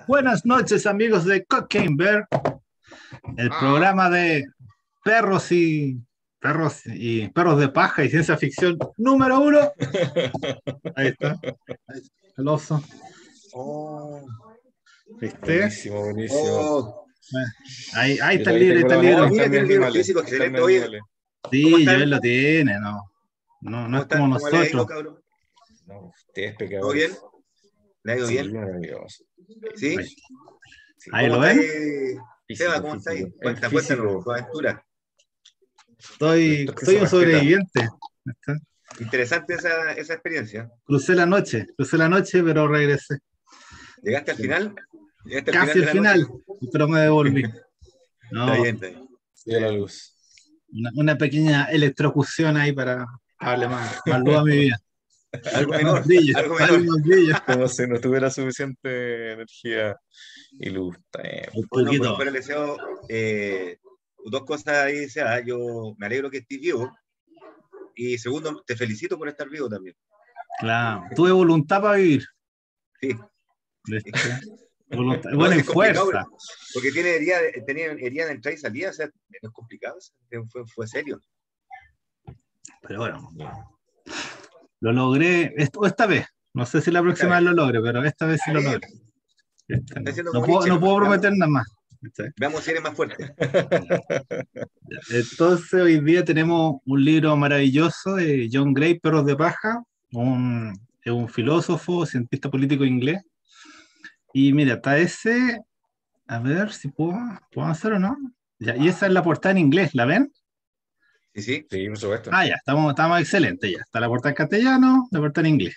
Buenas noches, amigos de Cocaine Bear, el programa de perros de paja y ciencia ficción número 1. Ahí está, el oso. Oh, ¿Viste? buenísimo. Bueno, ahí Yo está el todavía libro, tengo está el la libro. voz, Mira, están tiene mis el libro animales, físico, están mis excelente. Oye, animales. Sí, ¿cómo ya están? él lo tiene, no es como ¿Cómo le ha ido, nosotros. cabrón? No, ustedes ¿Todo bien? pecadores. ¿Le ha ido Sí, bien? maravilloso. ¿Sí? Ahí, Sí. ahí ¿Cómo lo está ven. ahí, Seba? Físico, ¿Cómo está ahí? físico. En Cuéntanos físico. tu aventura. Soy, Doctor que soy se un respeta. sobreviviente. ¿Está? Interesante esa experiencia. Crucé la noche, pero regresé. ¿Llegaste al Sí. final? ¿Llegaste al Casi final al de la noche? final, pero me devolví. Está No, bien, está bien. Vio la luz. una pequeña electrocución ahí para darle más luz a mi vida. Algo Más menor, brillo, algo algo menor. más brillo. Como si no tuviera suficiente energía y luz. Está bien. Un Bueno, por poquito. fuera le deseo dos cosas ahí, Seba. Yo me alegro que estés vivo. Y segundo, te felicito por estar vivo también. Claro, tuve voluntad para vivir. Sí. ¿Viste? Voluntad, No, bueno, sí y es complicado, fuerza. porque tenía herida de entrada y salida, o sea, es complicado, fue serio. Pero bueno, lo logré esta vez. No sé si la Esta próxima vez vez. lo logre, pero esta vez sí lo Sí, logré. ¿Viste? está siendo No como puedo, Nietzsche no nomás. puedo Veamos, prometer nada más. ¿Viste? veamos si eres más fuerte. Entonces hoy día tenemos un libro maravilloso de John Gray, Perros de Paja, es un filósofo, cientista político inglés. Y mira, está ese, a ver si puedo hacer o no. Ya, y esa es la portada en inglés, ¿la ven? Sí, sí. Sí, por supuesto. Ah, ya, estamos excelentes ya. Está la portada en castellano, la portada en inglés.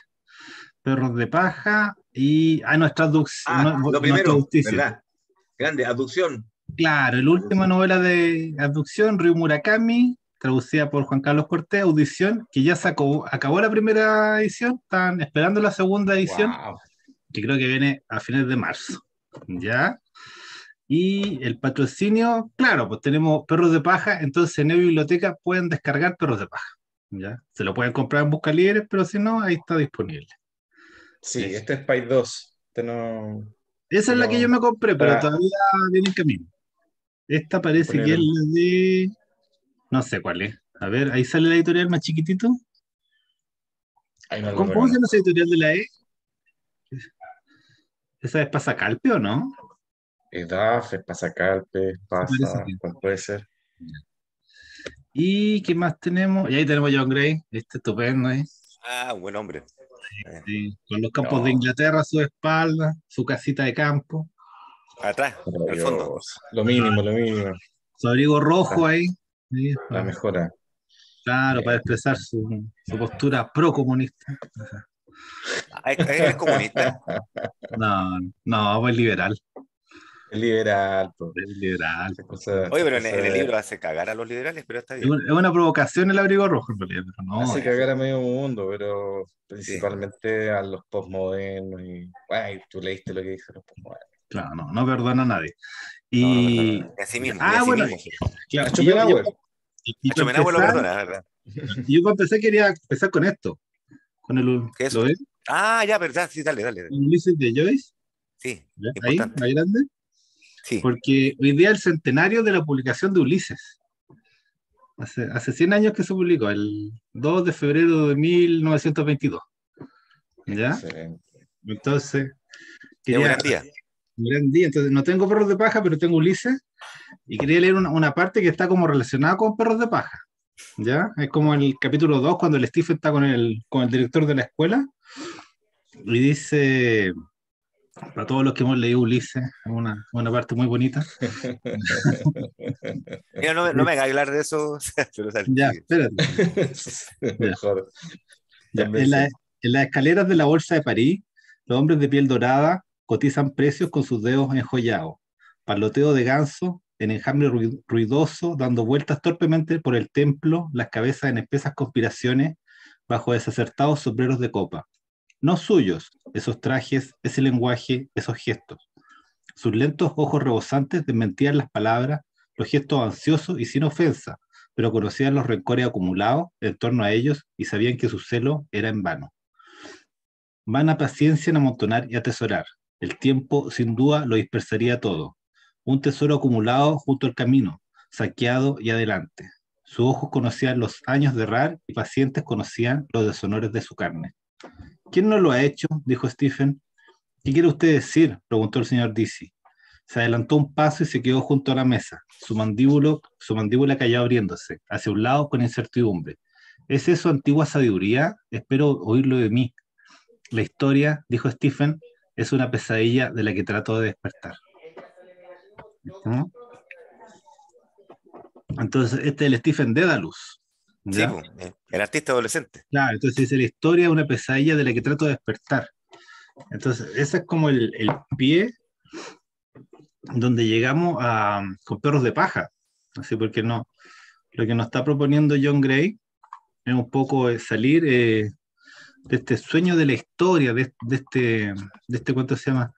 Perros de paja y... Ah, no, es traducción, Ah, lo no es primero, traducción. ¿verdad? Grande, abducción. Claro, la última novela de Abducción, Ryu Murakami, traducida por Juan Carlos Cortés, Audición, que ya acabó la primera edición, están esperando la segunda edición, Wow. que creo que viene a fines de marzo. ¿Ya? Y el patrocinio, claro, pues tenemos Perros de Paja, entonces en la biblioteca pueden descargar Perros de Paja. ¿Ya? Se lo pueden comprar en Busca Libres, pero si no, ahí está disponible. Sí, Es- este es Spy 2. Este no. Esa es la que yo No. me compré, pero Para todavía viene en camino. Esta parece que poner. es la de... No sé cuál es. A ver, ahí sale la editorial más chiquitito. Ahí no lo ¿Cómo se llama esa reconozco. editorial de la E? ¿Esa es Pasacalpe o no? EDAF, Pasacalpe, Sí, parece Pasa. que. ¿Cuál puede ser? ¿Y qué más tenemos? Y ahí tenemos a John Gray, este estupendo ahí. Ah, un buen hombre. Sí, con los campos de No, Inglaterra a su espalda, su casita de campo, Atrás, al fondo. maravilloso. Lo mínimo, lo mínimo. su abrigo rojo La, ahí. Sí, la mejora. claro, para Bien. expresar su postura pro-comunista. Ah, ¿eres comunista? No, no, pues liberal. Es liberal, po. Es liberal. Esa cosa, Oye, esa pero cosa en el de- libro hace cagar a los liberales, pero está Es bien. es una provocación el abrigo rojo, en realidad, pero no. hace cagar a medio mundo, pero Sí. principalmente a los postmodernos y. Ay, tú leíste lo que dijo los postmodernos. Claro, no perdona a nadie. No, no perdona. Y, Ni a sí mismo, ni a ah, sí bueno, mismo. claro, A Schopenhauer. y A para Schopenhauer lo empezar, perdona, ¿verdad? quería empezar con esto, con ¿Qué es ¿lo eso? ves? Ah, ya, verdad, sí, dale, dale. El Ulises de Joyce, Sí, ¿ya? Ahí, importante. más grande, Sí. porque hoy día es el centenario de la publicación de Ulises. Hace 100 años que se publicó, el 2 de febrero de 1922, ¿ya? Excelente. Entonces, Es un quería, gran día. un gran día, entonces no tengo perros de paja, pero tengo Ulises, y quería leer una parte que está como relacionada con perros de paja. ¿Ya? Es como el capítulo 2 cuando el Stephen está con el director de la escuela y dice, para todos los que hemos leído Ulises, una parte muy bonita. Mira, no me hagas hablar de eso, pero dale, Ya, sigue. espérate. Ya, Mejor. ya. En las escaleras de la Bolsa de París, los hombres de piel dorada cotizan precios con sus dedos enjollados. Parloteo de ganso, en enjambre ruidoso, dando vueltas torpemente por el templo, las cabezas en espesas conspiraciones, bajo desacertados sombreros de copa. No suyos, esos trajes, ese lenguaje, esos gestos. Sus lentos ojos rebosantes desmentían las palabras, los gestos ansiosos y sin ofensa, pero conocían los rencores acumulados en torno a ellos y sabían que su celo era en vano. Vana paciencia en amontonar y atesorar. El tiempo, sin duda, lo dispersaría todo. Un tesoro acumulado junto al camino, saqueado y adelante. Sus ojos conocían los años de errar y pacientes conocían los deshonores de su carne. ¿Quién no lo ha hecho?, dijo Stephen. ¿Qué quiere usted decir?, preguntó el señor Dizzy. Se adelantó un paso y se quedó junto a la mesa. Su mandíbula cayó abriéndose, hacia un lado con incertidumbre. ¿Es eso antigua sabiduría? Espero oírlo de mí. La historia, dijo Stephen, es una pesadilla de la que trato de despertar. ¿Mm? Entonces, este es el Stephen Dedalus. Sí, ¿Ya? pues, el artista adolescente. Claro, entonces dice la historia es una pesadilla de la que trato de despertar. Entonces, ese es como el pie donde llegamos con perros de paja. Así porque no, lo que nos está proponiendo John Gray es un poco salir de este sueño de la historia, ¿cuánto se llama?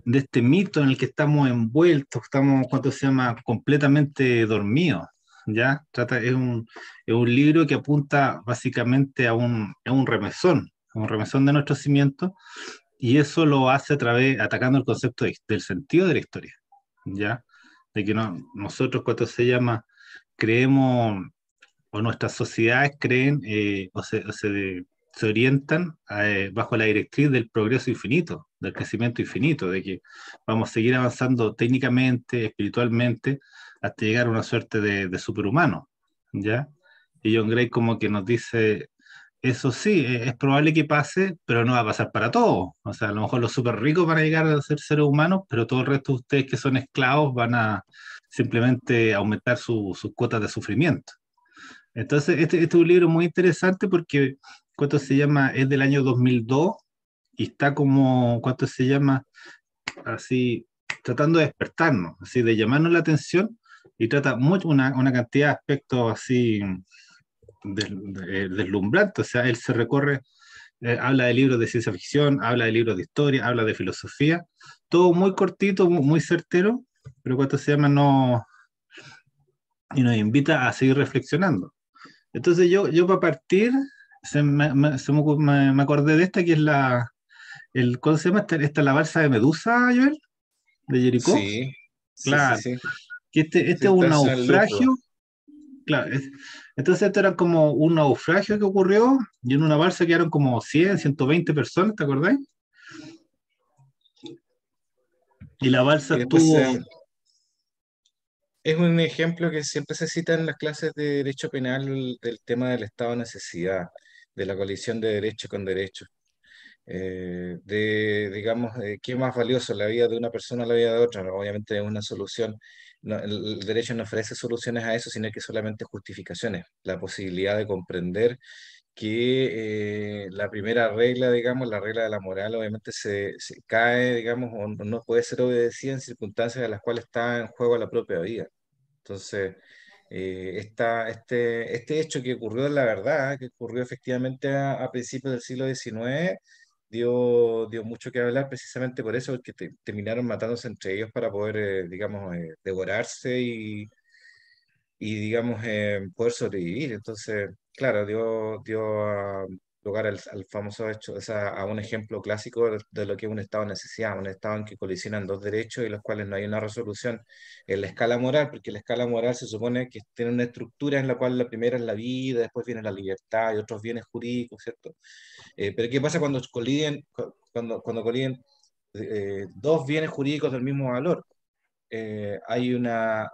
De este mito en el que estamos envueltos, estamos, ¿cuánto se llama? Completamente dormidos. ¿Ya? Es un libro que apunta básicamente a un remesón de nuestros cimientos, y eso lo hace atacando el concepto del sentido de la historia. ¿Ya? De que nosotros, ¿cuánto se llama? Creemos, o nuestras sociedades creen, se orientan bajo la directriz del progreso infinito, del crecimiento infinito, de que vamos a seguir avanzando técnicamente, espiritualmente, hasta llegar a una suerte de superhumano, ¿ya? Y John Gray como que nos dice, eso sí, es probable que pase, pero no va a pasar para todos. O sea, a lo mejor los súper ricos van a llegar a ser seres humanos, pero todo el resto de ustedes que son esclavos van a simplemente aumentar sus cuotas de sufrimiento. Entonces, este es un libro muy interesante porque, ¿cuánto se llama? Es del año 2002 y está como, ¿cuánto se llama? Así, tratando de despertarnos, así, de llamarnos la atención, y trata una cantidad de aspectos así deslumbrantes. O sea, él se recorre, habla de libros de ciencia ficción, habla de libros de historia, habla de filosofía, todo muy cortito, muy certero, pero ¿cuánto se llama? No, y nos invita a seguir reflexionando. Entonces yo para partir, me acordé de esta que es ¿cómo se llama? Esta la balsa de Medusa, Joel, de Jericó. Sí, sí, sí, Claro, sí. que este Sí, es un estás en el lucro. naufragio. Claro, entonces esto era como un naufragio que ocurrió, y en una balsa quedaron como 120 personas, ¿te acordáis? Y la balsa Y después estuvo. es un ejemplo que siempre se cita en las clases de derecho penal, el tema del estado de necesidad, de la colisión de derecho con derecho. Digamos, qué más valioso, la vida de una persona o la vida de otra. ¿No? Obviamente es una solución, el derecho no ofrece soluciones a eso, sino que solamente justificaciones, la posibilidad de comprender que la primera regla, digamos, la regla de la moral, obviamente se cae, digamos, o no puede ser obedecida en circunstancias en las cuales está en juego la propia vida. Entonces, este hecho que ocurrió en la verdad, que ocurrió efectivamente a principios del siglo XIX, dio mucho que hablar precisamente por eso, porque terminaron matándose entre ellos para poder, digamos, devorarse digamos, poder sobrevivir. Entonces, claro, dio lugar al famoso hecho, o sea, a un ejemplo clásico de lo que es un estado de necesidad, un estado en que colisionan dos derechos y los cuales no hay una resolución en la escala moral, porque la escala moral se supone que tiene una estructura en la cual la primera es la vida, después viene la libertad y otros bienes jurídicos, ¿cierto? Pero ¿qué pasa cuando cuando coliden dos bienes jurídicos del mismo valor? Hay una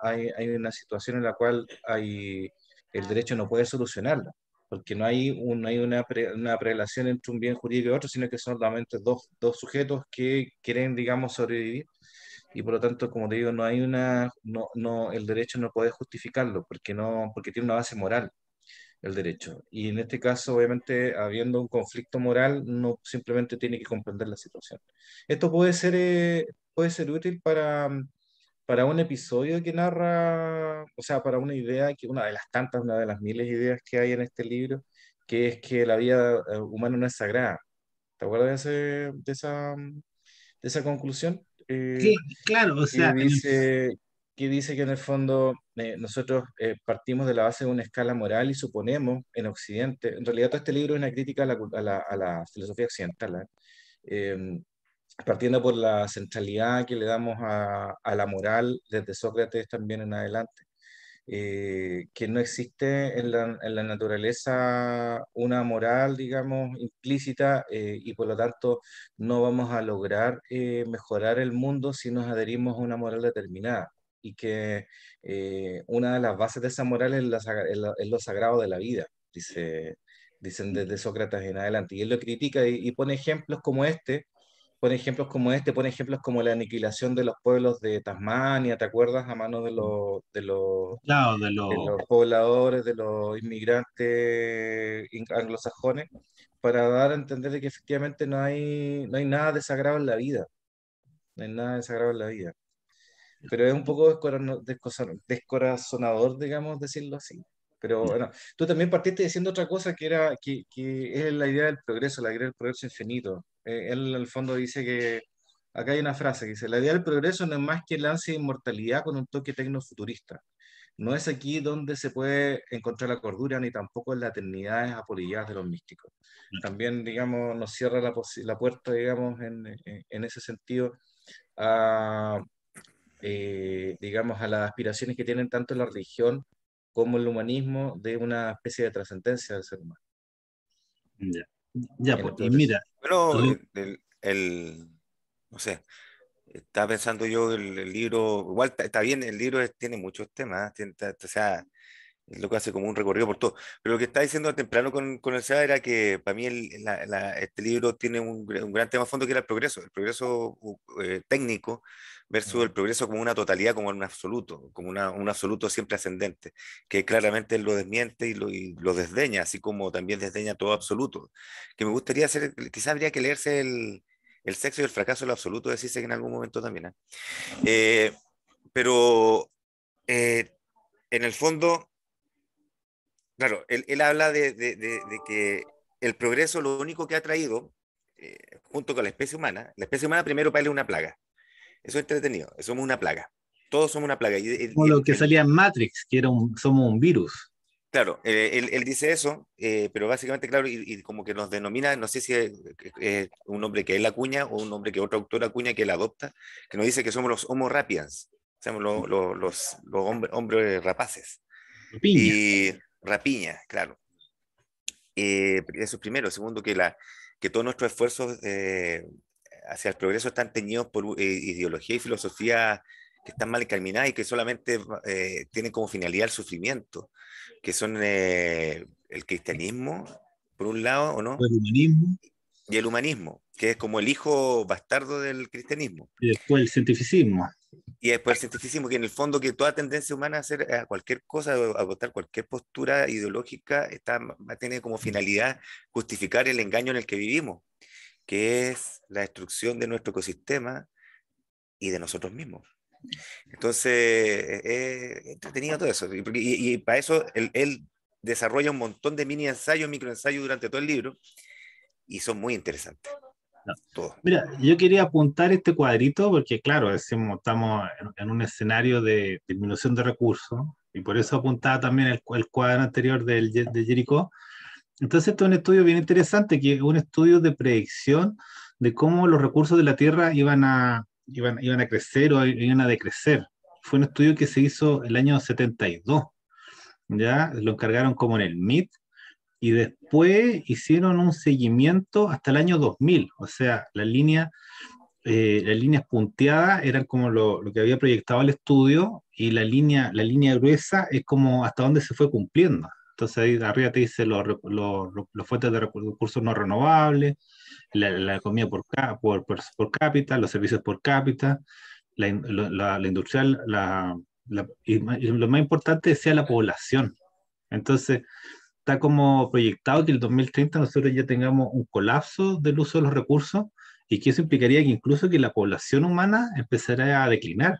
situación en la cual el derecho no puede solucionarla, porque no hay una prelación entre un bien jurídico y otro, sino que son solamente dos sujetos que quieren, digamos, sobrevivir, y por lo tanto, como te digo, el derecho no puede justificarlo, porque tiene una base moral el derecho. Y en este caso, obviamente, habiendo un conflicto moral, no simplemente tiene que comprender la situación. Esto puede ser útil para un episodio que narra, o sea, para una idea, una de las tantas, una de las miles de ideas que hay en este libro, que es que la vida humana no es sagrada. ¿Te acuerdas de esa conclusión? Claro, o Que sea, dice que en el fondo nosotros partimos de la base de una escala moral y suponemos en Occidente, en realidad todo este libro es una crítica a la filosofía occidental, ¿eh? partiendo por la centralidad que le damos a la moral desde Sócrates también en adelante, que no existe en la naturaleza una moral, digamos, implícita, y por lo tanto no vamos a lograr mejorar el mundo si nos adherimos a una moral determinada. Y que una de las bases de esa moral es, es lo sagrado de la vida, dicen desde Sócrates en adelante. Y él lo critica y pone ejemplos como este, pone ejemplos como la aniquilación de los pueblos de Tasmania, ¿te acuerdas? A manos Claro, de los pobladores, de los inmigrantes anglosajones, para dar a entender de que efectivamente no hay nada de sagrado en la vida, no hay nada de sagrado en la vida. Pero es un poco descorazonador, digamos, decirlo así. Pero bueno, tú también partiste diciendo otra cosa que es la idea del progreso, la idea del progreso infinito. Él, en el fondo, dice que acá hay una frase que dice: la idea del progreso no es más que el ansia de inmortalidad con un toque tecnofuturista. No es aquí donde se puede encontrar la cordura, ni tampoco en las eternidades apolilladas de los místicos. También, digamos, nos cierra la puerta, digamos, en ese sentido, a, digamos, a las aspiraciones que tienen tanto la religión como el humanismo de una especie de trascendencia del ser humano ya, ya, en pues, el y progreso. mira, Bueno, lo- no sé, estaba pensando yo el libro, igual está bien, el libro tiene muchos temas, o sea, es lo que hace como un recorrido por todo. Pero lo que estaba diciendo temprano con el SEA era que para mí este libro tiene un gran tema a fondo, que era el progreso técnico versus el progreso como una totalidad, como un absoluto, como un absoluto siempre ascendente, que claramente él lo desmiente y lo desdeña, así como también desdeña todo absoluto. Que me gustaría hacer, quizás habría que leerse el sexo y el fracaso de lo absoluto, decirse que en algún momento también. Eh, pero eh, en el fondo, claro, él habla de que el progreso lo único que ha traído, junto con la especie humana primero para él es una plaga. Eso es entretenido, somos una plaga. Todos somos una plaga. como lo que salía en Matrix, que era somos un virus. Claro, él dice eso, pero básicamente, claro, y como que nos denomina, no sé si es un nombre que él acuña o un nombre que otro autor acuña que él adopta, que nos dice que somos los Homo rapiens, somos los hombres rapaces. Piña. Y rapiña, claro. Eso es primero. Segundo, que todos nuestros esfuerzos hacia el progreso están teñidos por ideología y filosofía que están mal encaminadas y que solamente tienen como finalidad el sufrimiento, que son el cristianismo, por un lado, ¿o no? El humanismo Y el humanismo, que es como el hijo bastardo del cristianismo. y después el cientificismo. Y después el cientificismo, que en el fondo que toda tendencia humana a hacer cualquier cosa, a adoptar cualquier postura ideológica, tiene como finalidad justificar el engaño en el que vivimos, que es la destrucción de nuestro ecosistema y de nosotros mismos. Entonces, entretenido todo eso. Y para eso él desarrolla un montón de mini ensayos, microensayos durante todo el libro, y son muy interesantes. No. Todos. Mira, yo quería apuntar este cuadrito porque, claro, estamos en un escenario de disminución de recursos y por eso apuntaba también el cuadro anterior de Jericó. Entonces, esto es un estudio bien interesante, que es un estudio de predicción de cómo los recursos de la Tierra iban a crecer o iban a decrecer. Fue un estudio que se hizo el año 72, ¿ya? Lo encargaron como en el MIT y después hicieron un seguimiento hasta el año 2000, o sea, las líneas punteadas eran como lo que había proyectado el estudio y la línea gruesa es como hasta dónde se fue cumpliendo. Entonces ahí arriba te dice los fuentes de recursos no renovables, la economía por cápita, los servicios por cápita, la industrial, y lo más importante sea la población. Entonces, está como proyectado que el 2030 nosotros ya tengamos un colapso del uso de los recursos y que eso implicaría que incluso que la población humana empezará a declinar.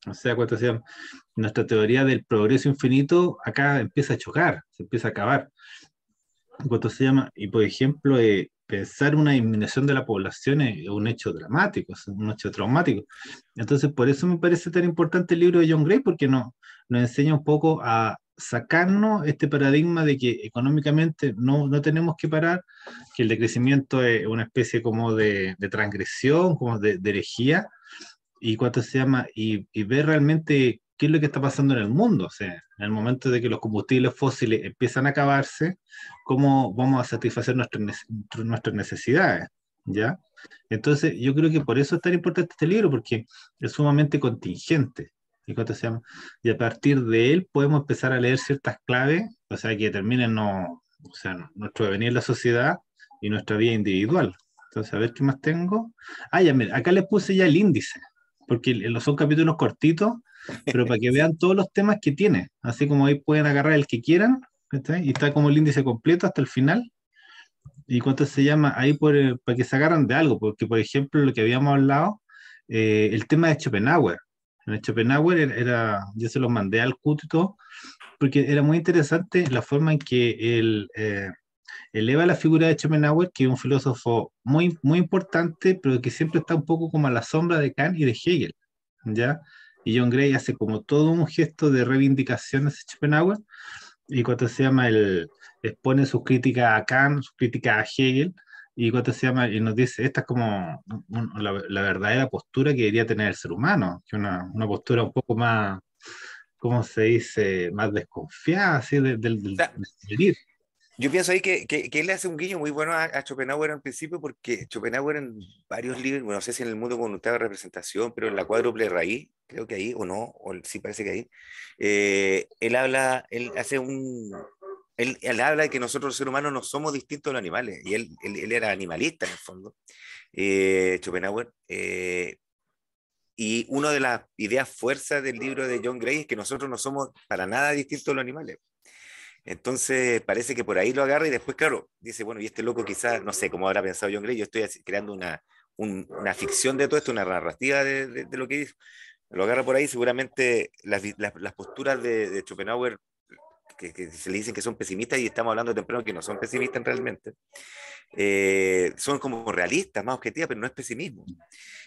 O sea, cuando decían, nuestra teoría del progreso infinito acá empieza a chocar, se empieza a acabar. Cuando se llama, y por ejemplo, pensar una disminución de la población es un hecho dramático, es un hecho traumático. Entonces, por eso me parece tan importante el libro de John Gray, porque nos enseña un poco sacarnos este paradigma de que económicamente no tenemos que parar, que el decrecimiento es una especie como de transgresión, como de herejía, y cuánto se llama, y ver realmente qué es lo que está pasando en el mundo. O sea, en el momento de que los combustibles fósiles empiezan a acabarse, ¿cómo vamos a satisfacer nuestras necesidades? ¿Ya? Entonces, yo creo que por eso es tan importante este libro, porque es sumamente contingente. ¿Y cuánto se llama? Y a partir de él podemos empezar a leer ciertas claves, o sea, que determinen o sea, nuestro devenir en la sociedad y nuestra vida individual. Entonces, a ver qué más tengo. Ah, ya, mira, acá les puse ya el índice, porque son capítulos cortitos, pero para que vean todos los temas que tiene, así como ahí pueden agarrar el que quieran, ¿cachai? Y está como el índice completo hasta el final. ¿Y cuánto se llama? Ahí para que se agarran de algo, porque por ejemplo lo que habíamos hablado, el tema de Schopenhauer. En el Schopenhauer yo se los mandé al CUT y todo, porque era muy interesante la forma en que él eleva la figura de Schopenhauer, que es un filósofo muy, muy importante, pero que siempre está un poco como a la sombra de Kant y de Hegel, ¿ya? Y John Gray hace como todo un gesto de reivindicación de ese Schopenhauer, y cuando se llama expone sus críticas a Kant, sus críticas a Hegel, y cuando se llama, y nos dice, esta es como la verdadera postura que debería tener el ser humano, que una postura un poco más, ¿cómo se dice?, más desconfiada, así, O sea, del vivir. yo pienso ahí que él le hace un guiño muy bueno a Schopenhauer al principio, porque Schopenhauer en varios libros, bueno, no sé si en El mundo voluntad de representación, pero en La cuádruple raíz, creo que ahí, o no, sí parece que ahí, él hace él habla de que nosotros los seres humanos no somos distintos a los animales, y él era animalista en el fondo, Schopenhauer, y una de las ideas fuerzas del libro de John Gray es que nosotros no somos para nada distintos a los animales. Entonces parece que por ahí lo agarra y después, claro, dice, bueno, y este loco quizás, no sé cómo habrá pensado John Gray, yo estoy creando una ficción de todo esto, una narrativa de lo que dice. Lo agarra por ahí, seguramente las posturas de Schopenhauer, que se le dicen que son pesimistas, y estamos hablando temprano que no son pesimistas realmente, son como realistas, más objetivas, pero no es pesimismo.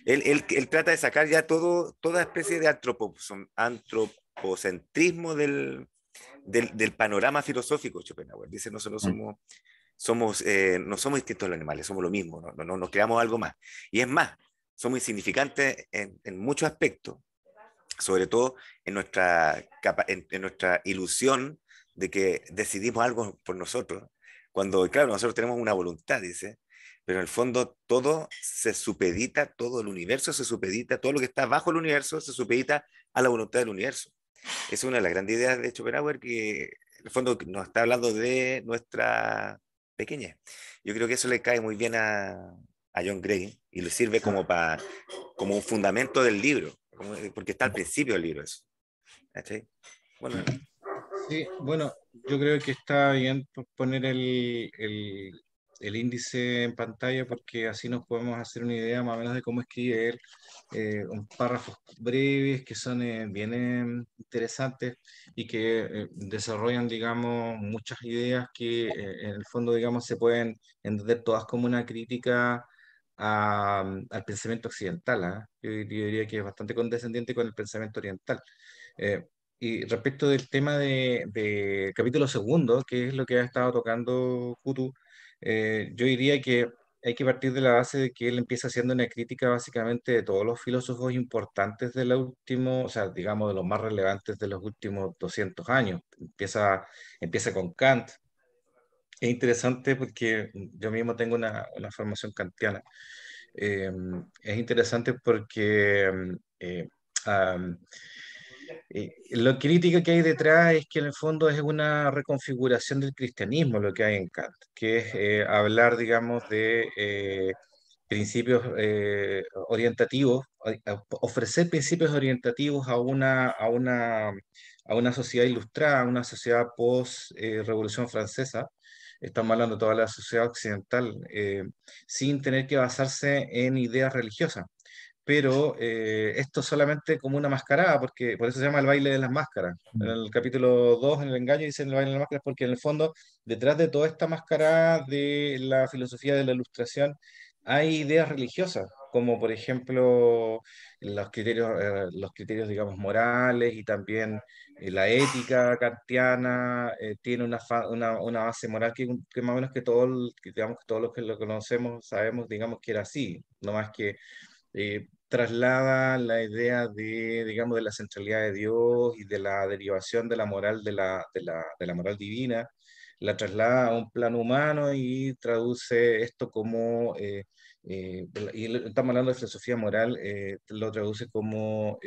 Él trata de sacar ya toda especie de antropocentrismo del panorama filosófico. Schopenhauer dice, nosotros no somos distintos a los animales, somos lo mismo, no nos creamos algo más. Y es más, somos insignificantes en muchos aspectos, sobre todo en nuestra ilusión de que decidimos algo por nosotros, cuando, claro, nosotros tenemos una voluntad, dice, pero en el fondo todo se supedita, todo el universo se supedita, todo lo que está bajo el universo se supedita a la voluntad del universo. Es una de las grandes ideas de Schopenhauer, que en el fondo nos está hablando de nuestra pequeñez. Yo creo que eso le cae muy bien a John Gray y le sirve como un fundamento del libro, porque está al principio del libro eso. ¿Cachai? Bueno, Sí, bueno, yo creo que está bien poner el índice en pantalla porque así nos podemos hacer una idea más o menos de cómo escribe él, un párrafos breves que son bien interesantes y que desarrollan, digamos, muchas ideas que en el fondo, digamos, se pueden entender todas como una crítica al pensamiento occidental, ¿ah? Yo diría que es bastante condescendiente con el pensamiento oriental. Eh, y respecto del tema de capítulo segundo, que es lo que ha estado tocando Kutu, yo diría que hay que partir de la base de que él empieza haciendo una crítica básicamente de todos los filósofos importantes de los últimos, o sea, digamos, de los más relevantes de los últimos 200 años. Empieza con Kant. Es interesante porque yo mismo tengo una formación kantiana. Eh, es interesante porque am, lo crítico que hay detrás es que en el fondo es una reconfiguración del cristianismo lo que hay en Kant, que es hablar, digamos, de principios orientativos, ofrecer principios orientativos a una sociedad ilustrada, a una sociedad post-Revolución Francesa. Estamos hablando de toda la sociedad occidental, sin tener que basarse en ideas religiosas, pero esto solamente como una mascarada, porque por eso se llama el baile de las máscaras. En el capítulo 2 en el engaño, dicen el baile de las máscaras, porque en el fondo, detrás de toda esta mascarada de la filosofía de la ilustración, hay ideas religiosas. como por ejemplo los criterios, digamos, morales y también la ética kantiana tiene una base moral que más o menos digamos, que todos los que lo conocemos sabemos, digamos, que era así, no más que traslada la idea de, digamos, de la centralidad de Dios y de la derivación de la moral de la moral divina, la traslada a un plano humano y traduce esto como, estamos hablando de filosofía moral, lo traduce como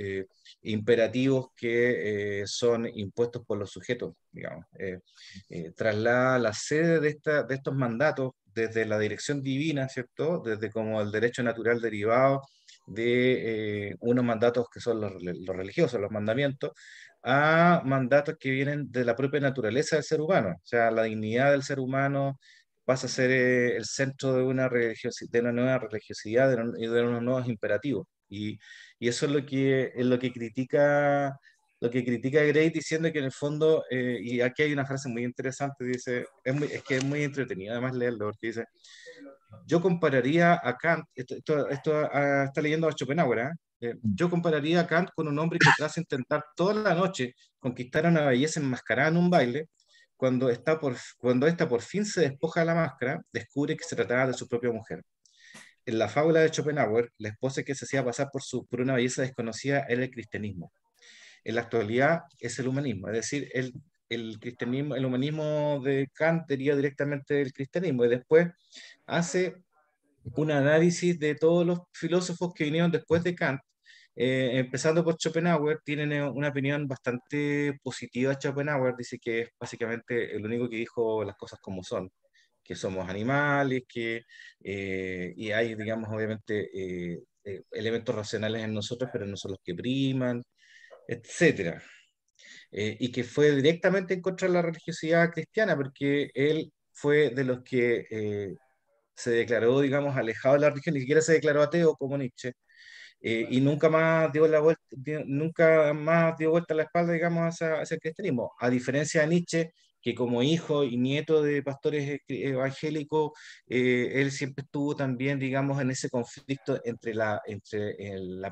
imperativos que son impuestos por los sujetos, digamos. Traslada la sede de estos mandatos desde la dirección divina, ¿cierto? Desde como el derecho natural derivado de unos mandatos que son los religiosos, los mandamientos, a mandatos que vienen de la propia naturaleza del ser humano. O sea, la dignidad del ser humano pasa a ser el centro de de una nueva religiosidad y de unos nuevos imperativos. Y eso es lo que critica Gray, diciendo que en el fondo, y aquí hay una frase muy interesante, dice, es que es muy entretenido además leerlo, porque dice, yo compararía a Kant, está leyendo a Schopenhauer, ¿eh? Yo compararía a Kant con un hombre que tras intentar toda la noche conquistar a una belleza enmascarada en un baile, cuando ésta por fin se despoja de la máscara, descubre que se trataba de su propia mujer. En la fábula de Schopenhauer, la esposa que se hacía pasar por una belleza desconocida era el cristianismo. En la actualidad es el humanismo, es decir, el cristianismo, el humanismo de Kant deriva directamente del cristianismo y después hace un análisis de todos los filósofos que vinieron después de Kant, empezando por Schopenhauer. Tienen una opinión bastante positiva de Schopenhauer, dice que es básicamente el único que dijo las cosas como son, que somos animales, y hay, digamos, obviamente, elementos racionales en nosotros, pero no son los que priman, etcétera. Y que fue directamente en contra de la religiosidad cristiana, porque él fue de los que se declaró, digamos, alejado de la religión, ni siquiera se declaró ateo como Nietzsche, y nunca más dio vuelta la espalda, digamos, hacia el cristianismo, a diferencia de Nietzsche, que como hijo y nieto de pastores evangélicos, él siempre estuvo también, digamos, en ese conflicto entre la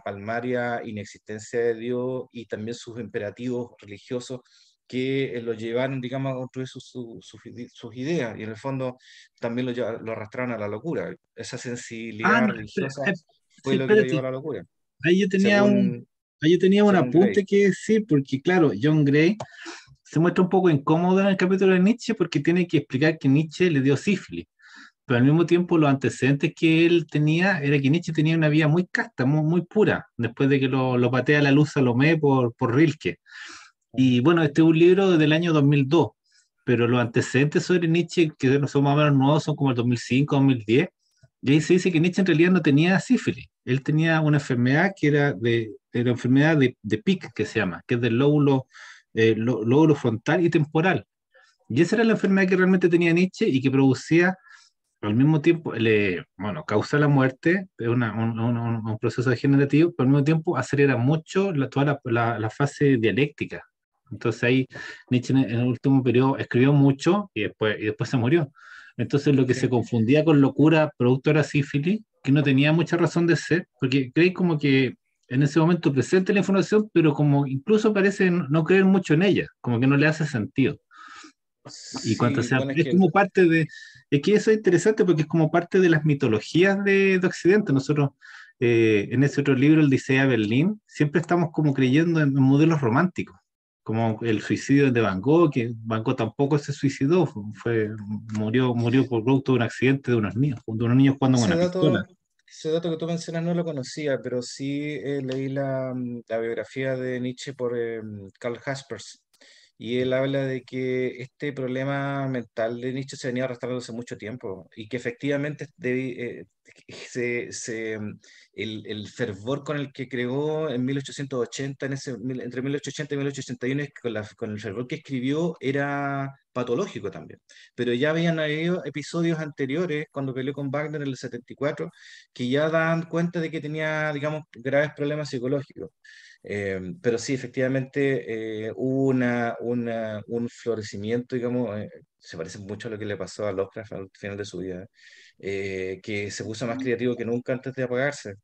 palmaria inexistencia de Dios y también sus imperativos religiosos que lo llevaron, digamos, a construir sus ideas, y en el fondo también lo arrastraron a la locura. Esa Ah, sensibilidad no, religiosa sí, fue lo que lo llevó a espérate. la locura, Ahí yo tenía un, según, ahí yo tenía un según Gray. apunte que decir, porque claro, John Gray se muestra un poco incómodo en el capítulo de Nietzsche porque tiene que explicar que Nietzsche le dio sífilis, pero al mismo tiempo los antecedentes que él tenía era que Nietzsche tenía una vida muy casta, muy, muy pura, después de que lo patea a la luz Salomé por Rilke. Y Ujú. bueno, este es un libro del año 2002, pero los antecedentes sobre Nietzsche, que no son más o menos nuevos, son como el 2005, 2010, y ahí se dice que Nietzsche en realidad no tenía sífilis. Él tenía una enfermedad que era la enfermedad de Pick, que se llama, que es del lóbulo frontal y temporal. Y esa era la enfermedad que realmente tenía Nietzsche y que producía al mismo tiempo, bueno, causa la muerte, es un proceso degenerativo, pero al mismo tiempo acelera mucho toda la fase dialéctica. Entonces ahí Nietzsche en el último periodo escribió mucho y después se murió. Entonces lo que Sí. se confundía con locura producto era sífilis, que no tenía mucha razón de ser, porque creí como que en ese momento presenta la información, pero como incluso parece no creer mucho en ella, como que no le hace sentido. Y cuanto Sí, sea, bueno, es es que como parte es que eso es interesante porque es como parte de las mitologías de Occidente. Nosotros, en ese otro libro, el Odisea de Berlín, siempre estamos como creyendo en modelos románticos, como el suicidio de Van Gogh, que Van Gogh tampoco se suicidó, murió por producto de un accidente de unos niños jugando con ese una pistola. dato, ese dato que tú mencionas no lo conocía, pero sí leí la biografía de Nietzsche por Karl Jaspers. Y él habla de que este problema mental de Nietzsche se venía arrastrando hace mucho tiempo y que efectivamente el fervor con el que creó en 1880, entre 1880 y 1881, con el fervor que escribió, era patológico también. Pero ya habían habido episodios anteriores, cuando peleó con Wagner en el 74, que ya dan cuenta de que tenía, digamos, graves problemas psicológicos. Pero sí, efectivamente, hubo un florecimiento, digamos, se parece mucho a lo que le pasó a Lovecraft al final de su vida, que se puso más creativo que nunca antes de apagarse.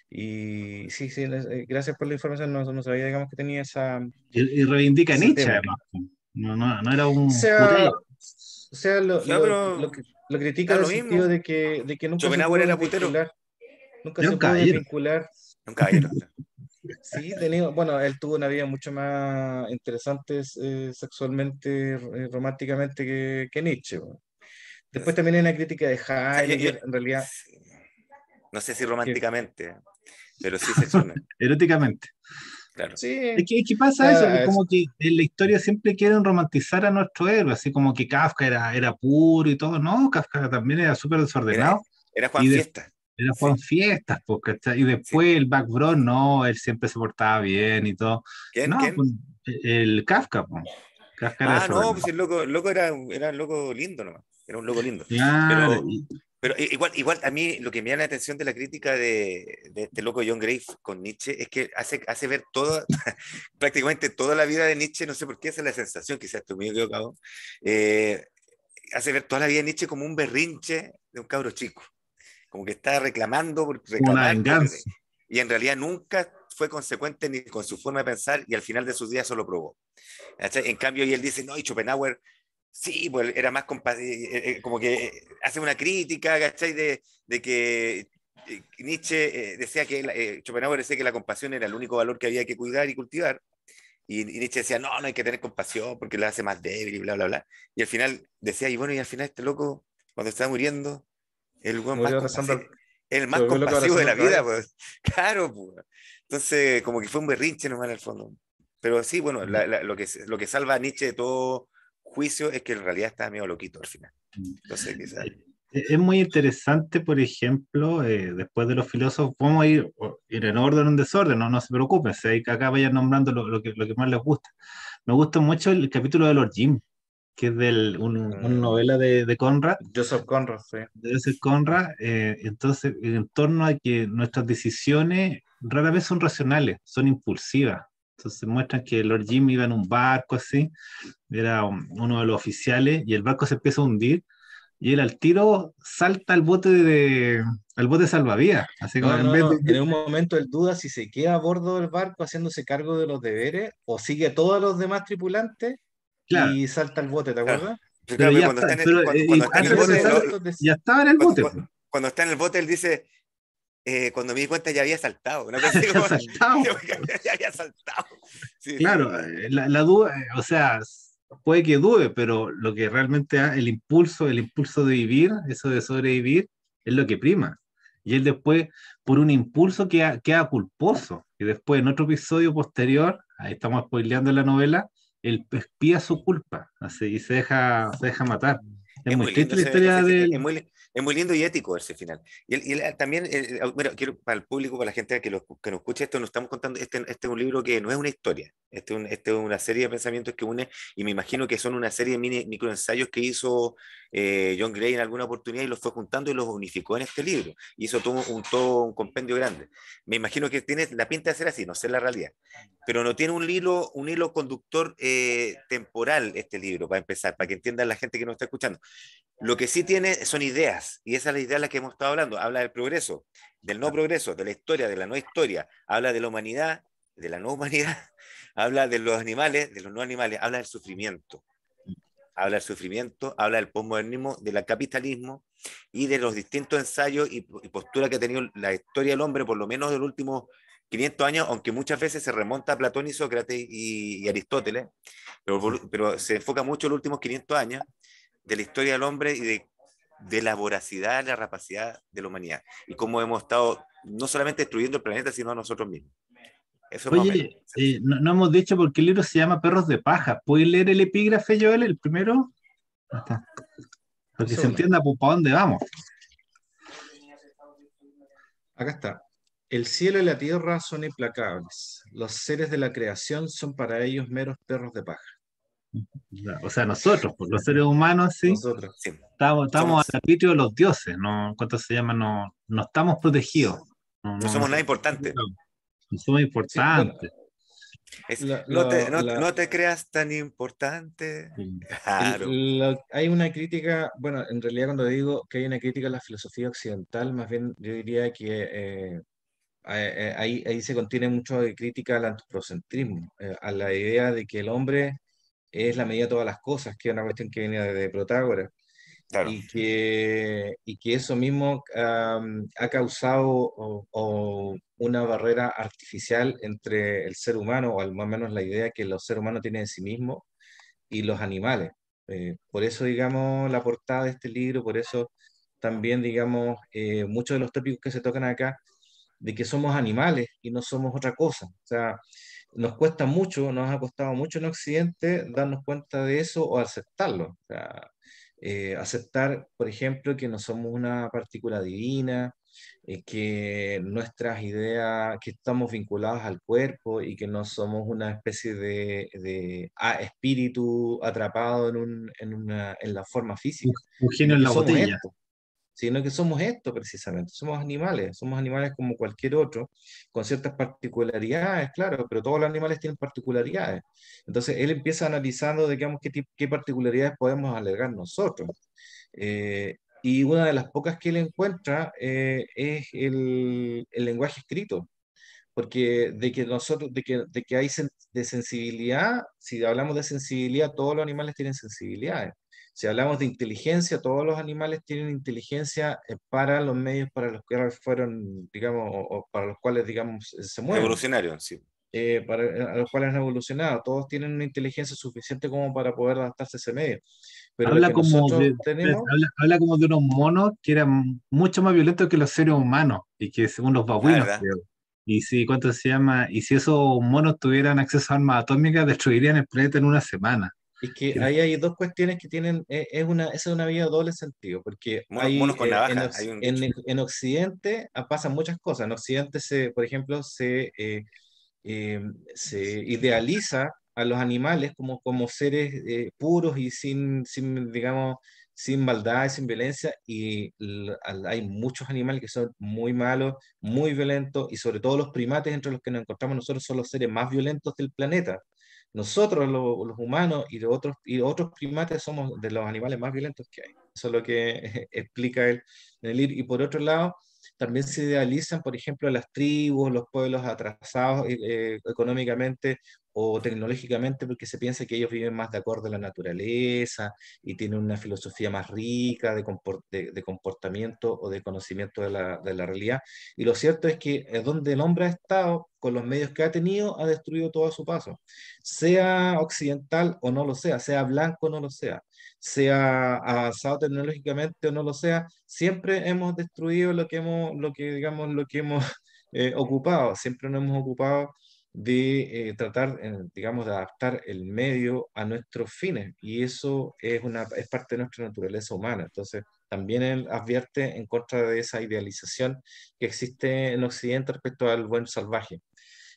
Y sí, sí, gracias por la información, no sabía, digamos, que tenía Y reivindica a ese Nietzsche, tema. además. No era O un sea, puteo. o sea, Ya, pero lo critica da en el lo sentido mismo. de que nunca se Schopenhauer pudo era putero, desvincular, nunca Era se un pudo caballero. desvincular. un caballero. Claro. Sí, bueno, él tuvo una vida mucho más interesante sexualmente, románticamente que Nietzsche. Bueno. Después también hay una crítica de O sea, Heidegger, en realidad, sí, no sé si que románticamente, pero sí sexualmente, Eróticamente. claro. sí, Es que o pasa eso, que sea, como que en la historia siempre quieren romantizar a nuestro héroe, así como que Kafka era puro y todo. No, Kafka también era súper Era, desordenado. era Juan Y Fiesta, era Juan sí, Fiestas, pues, ¿cachai? Y sí. después el background, no, él siempre se portaba bien y todo. ¿Quién? No, ¿Quién? pues, el Kafka, pues. Kafka era Ah, no, pues desordenado. el loco era un loco lindo nomás, era un loco lindo. Claro, Pero, pero igual a mí lo que me llama la atención de la crítica de este loco John Gray con Nietzsche es que hace ver toda, prácticamente toda la vida de Nietzsche, no sé por qué, esa es la sensación, quizás estoy muy equivocado, eh, hace ver toda la vida de Nietzsche como un berrinche de un cabro chico, como que está reclamando por como una reclamar, venganza. y en realidad nunca fue consecuente ni con su forma de pensar y al final de sus días solo probó. ¿Cachai? En cambio, y él dice, no, y Schopenhauer, sí, pues era más como que hace una crítica, ¿cachai? De que Nietzsche decía que Schopenhauer decía que la compasión era el único valor que había que cuidar y cultivar. Y Nietzsche decía, no hay que tener compasión porque la hace más débil y bla, bla, bla. Y al final decía, y bueno, y al final este loco, cuando está muriendo, el weón más murió abrazando, compasivo, el se más volvió loco compasivo de abrazando la al vida, caballo. pues. Claro, pues. Entonces, como que fue un berrinche nomás en el fondo. Pero sí, bueno, lo que salva a Nietzsche de todo juicio es que en realidad está medio loquito al final. Entonces, quizás. Es muy interesante, por ejemplo, después de los filósofos, vamos a ir en orden o en desorden, no se preocupen, si acá vayan nombrando lo que más les gusta. Me gusta mucho el capítulo de Lord Jim, que es una Mm, novela de Conrad, Joseph Conrad, sí. debe ser Conrad, entonces, en torno a que nuestras decisiones rara vez son racionales, son impulsivas. Entonces muestran que Lord Jim iba en un barco así, era uno de los oficiales, y el barco se empieza a hundir, y él al tiro salta al bote salvavidas, así como No, en no, vez de... no. En un momento él duda si se queda a bordo del barco haciéndose cargo de los deberes o sigue a todos los demás tripulantes Claro, y salta al bote, ¿te Claro, acuerdas? pero, pero claro, pero ya está, cuando está en el antes de Antes de bote, ese empezar, momento, ya estaba en el bote, pues. cuando está en el bote, él dice, cuando me di cuenta ya había saltado. Una cosa así Había como, saltado. ya había saltado. Sí, sí. Claro, la duda, o sea, puede que dude, pero lo que realmente el impulso de vivir, eso de sobrevivir, es lo que prima. Y él después, por un impulso, queda culposo. Y después, en otro episodio posterior, ahí estamos spoileando la novela, él expía su culpa, así, y se deja matar. Es Es muy muy lindo triste la historia del... es muy lindo y ético ese final. También, bueno, quiero para el público, para la gente que nos escuche esto, nos estamos contando, este es un libro que no es una historia, este es una serie de pensamientos que une, y me imagino que son una serie de microensayos que hizo John Gray en alguna oportunidad y los fue juntando y los unificó en este libro. Hizo todo un compendio grande. Me imagino que tiene la pinta de ser así, no sé la realidad, pero no tiene un hilo conductor temporal este libro, para empezar, para que entiendan la gente que nos está escuchando. Lo que sí tiene son ideas, y esa es la idea de la que hemos estado hablando. Habla del progreso, del no progreso, de la historia, de la no historia. Habla de la humanidad, de la no humanidad. Habla de los animales, de los no animales. Habla del sufrimiento. Habla del sufrimiento, habla del posmodernismo, del capitalismo y de los distintos ensayos y posturas que ha tenido la historia del hombre, por lo menos de los últimos 500 años, aunque muchas veces se remonta a Platón y Sócrates y Aristóteles, pero se enfoca mucho en los últimos 500 años de la historia del hombre y de la voracidad, la rapacidad de la humanidad. Y cómo hemos estado no solamente destruyendo el planeta, sino a nosotros mismos. Eso es más o menos. Oye, no hemos dicho por qué el libro se llama Perros de Paja. ¿Puedes leer el epígrafe, Joel, el primero? Ahí está. Para Un que se segundo. entienda pues, para dónde vamos. Acá está. El cielo y la tierra son implacables. Los seres de la creación son para ellos meros perros de paja. O sea, nosotros, pues, los seres humanos, sí, Nosotros. Sí. estamos al Somos, arbitrio de los dioses, ¿no? ¿Cuánto se llama? No, no estamos protegidos. no No somos nada importante. somos Sí, bueno, importantes. Es, La- la- la- no te creas tan importante. Sí. Claro, hay una crítica, bueno, en realidad cuando digo que hay una crítica a la filosofía occidental, más bien yo diría que ahí se contiene mucho de crítica al antropocentrismo, a la idea de que el hombre es la medida de todas las cosas, que es una cuestión que viene de Protágoras, claro, y que eso mismo ha causado una barrera artificial entre el ser humano, o al más o menos la idea que los seres humanos tienen de sí mismos y los animales. Por eso, digamos, la portada de este libro, por eso también, digamos, muchos de los tópicos que se tocan acá, de que somos animales y no somos otra cosa. O sea, nos cuesta mucho, nos ha costado mucho en Occidente darnos cuenta de eso o aceptarlo. O sea, aceptar, por ejemplo, que no somos una partícula divina, que nuestras ideas, que estamos vinculados al cuerpo y que no somos una especie de espíritu atrapado en la forma física, Un genio sino en que la somos botella. esto. Sino que somos esto precisamente, somos animales como cualquier otro, con ciertas particularidades, claro, pero todos los animales tienen particularidades. Entonces él empieza analizando, digamos, qué particularidades podemos alegar nosotros. Y una de las pocas que él encuentra es el lenguaje escrito, porque de que hay de sensibilidad, si hablamos de sensibilidad, todos los animales tienen sensibilidades. Si hablamos de inteligencia, todos los animales tienen inteligencia para los medios para los cuales fueron, digamos, o para los cuales, digamos, se mueven, evolucionario, sí. a los cuales han evolucionado. Todos tienen una inteligencia suficiente como para poder adaptarse a ese medio. Pero lo Habla que como nosotros de, tenemos habla como de unos monos que eran mucho más violentos que los seres humanos y que según los La babuinos, verdad. creo. Y si, ¿cuánto se llama? Y si esos monos tuvieran acceso a armas atómicas, destruirían el planeta en una semana. es que Que ahí hay dos cuestiones que tienen, esa es una vía de doble sentido, porque Monos con navaja, hay un dicho. En Occidente pasan muchas cosas. En Occidente, por ejemplo, se idealiza a los animales como seres puros y digamos, sin maldad, sin violencia, y hay muchos animales que son muy malos, muy violentos, y sobre todo los primates entre los que nos encontramos nosotros son los seres más violentos del planeta. Nosotros, los humanos y otros primates, somos de los animales más violentos que hay. Eso es lo que explica él en el libro. Y por otro lado, también se idealizan, por ejemplo, las tribus, los pueblos atrasados económicamente o tecnológicamente, porque se piensa que ellos viven más de acuerdo a la naturaleza y tienen una filosofía más rica de comportamiento o de conocimiento de la realidad. Y lo cierto es que donde el hombre ha estado, con los medios que ha tenido, ha destruido todo a su paso, sea occidental o no lo sea blanco o no lo sea avanzado tecnológicamente o no lo sea, siempre hemos destruido digamos, lo que hemos ocupado, siempre nos hemos ocupado de tratar, digamos, de adaptar el medio a nuestros fines, y eso es parte de nuestra naturaleza humana. Entonces, también él advierte en contra de esa idealización que existe en Occidente respecto al buen salvaje.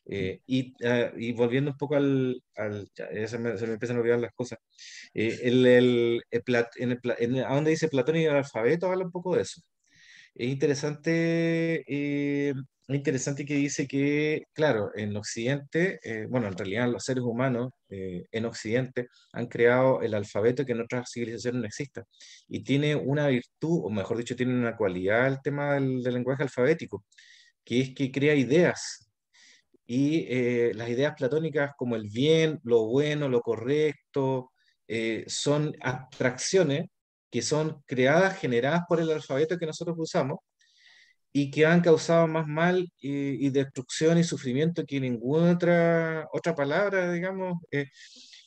Y volviendo un poco ya se me empiezan a olvidar las cosas. A donde dice Platón y el alfabeto, habla un poco de eso. Es interesante que dice que, claro, en Occidente, bueno, en realidad los seres humanos en Occidente han creado el alfabeto que en otras civilizaciones no existe. Y tiene una virtud, o mejor dicho, tiene una cualidad el tema del lenguaje alfabético, que es que crea ideas. Y las ideas platónicas como el bien, lo bueno, lo correcto, son abstracciones que son creadas, generadas por el alfabeto que nosotros usamos y que han causado más mal y destrucción y sufrimiento que ninguna otra palabra, digamos,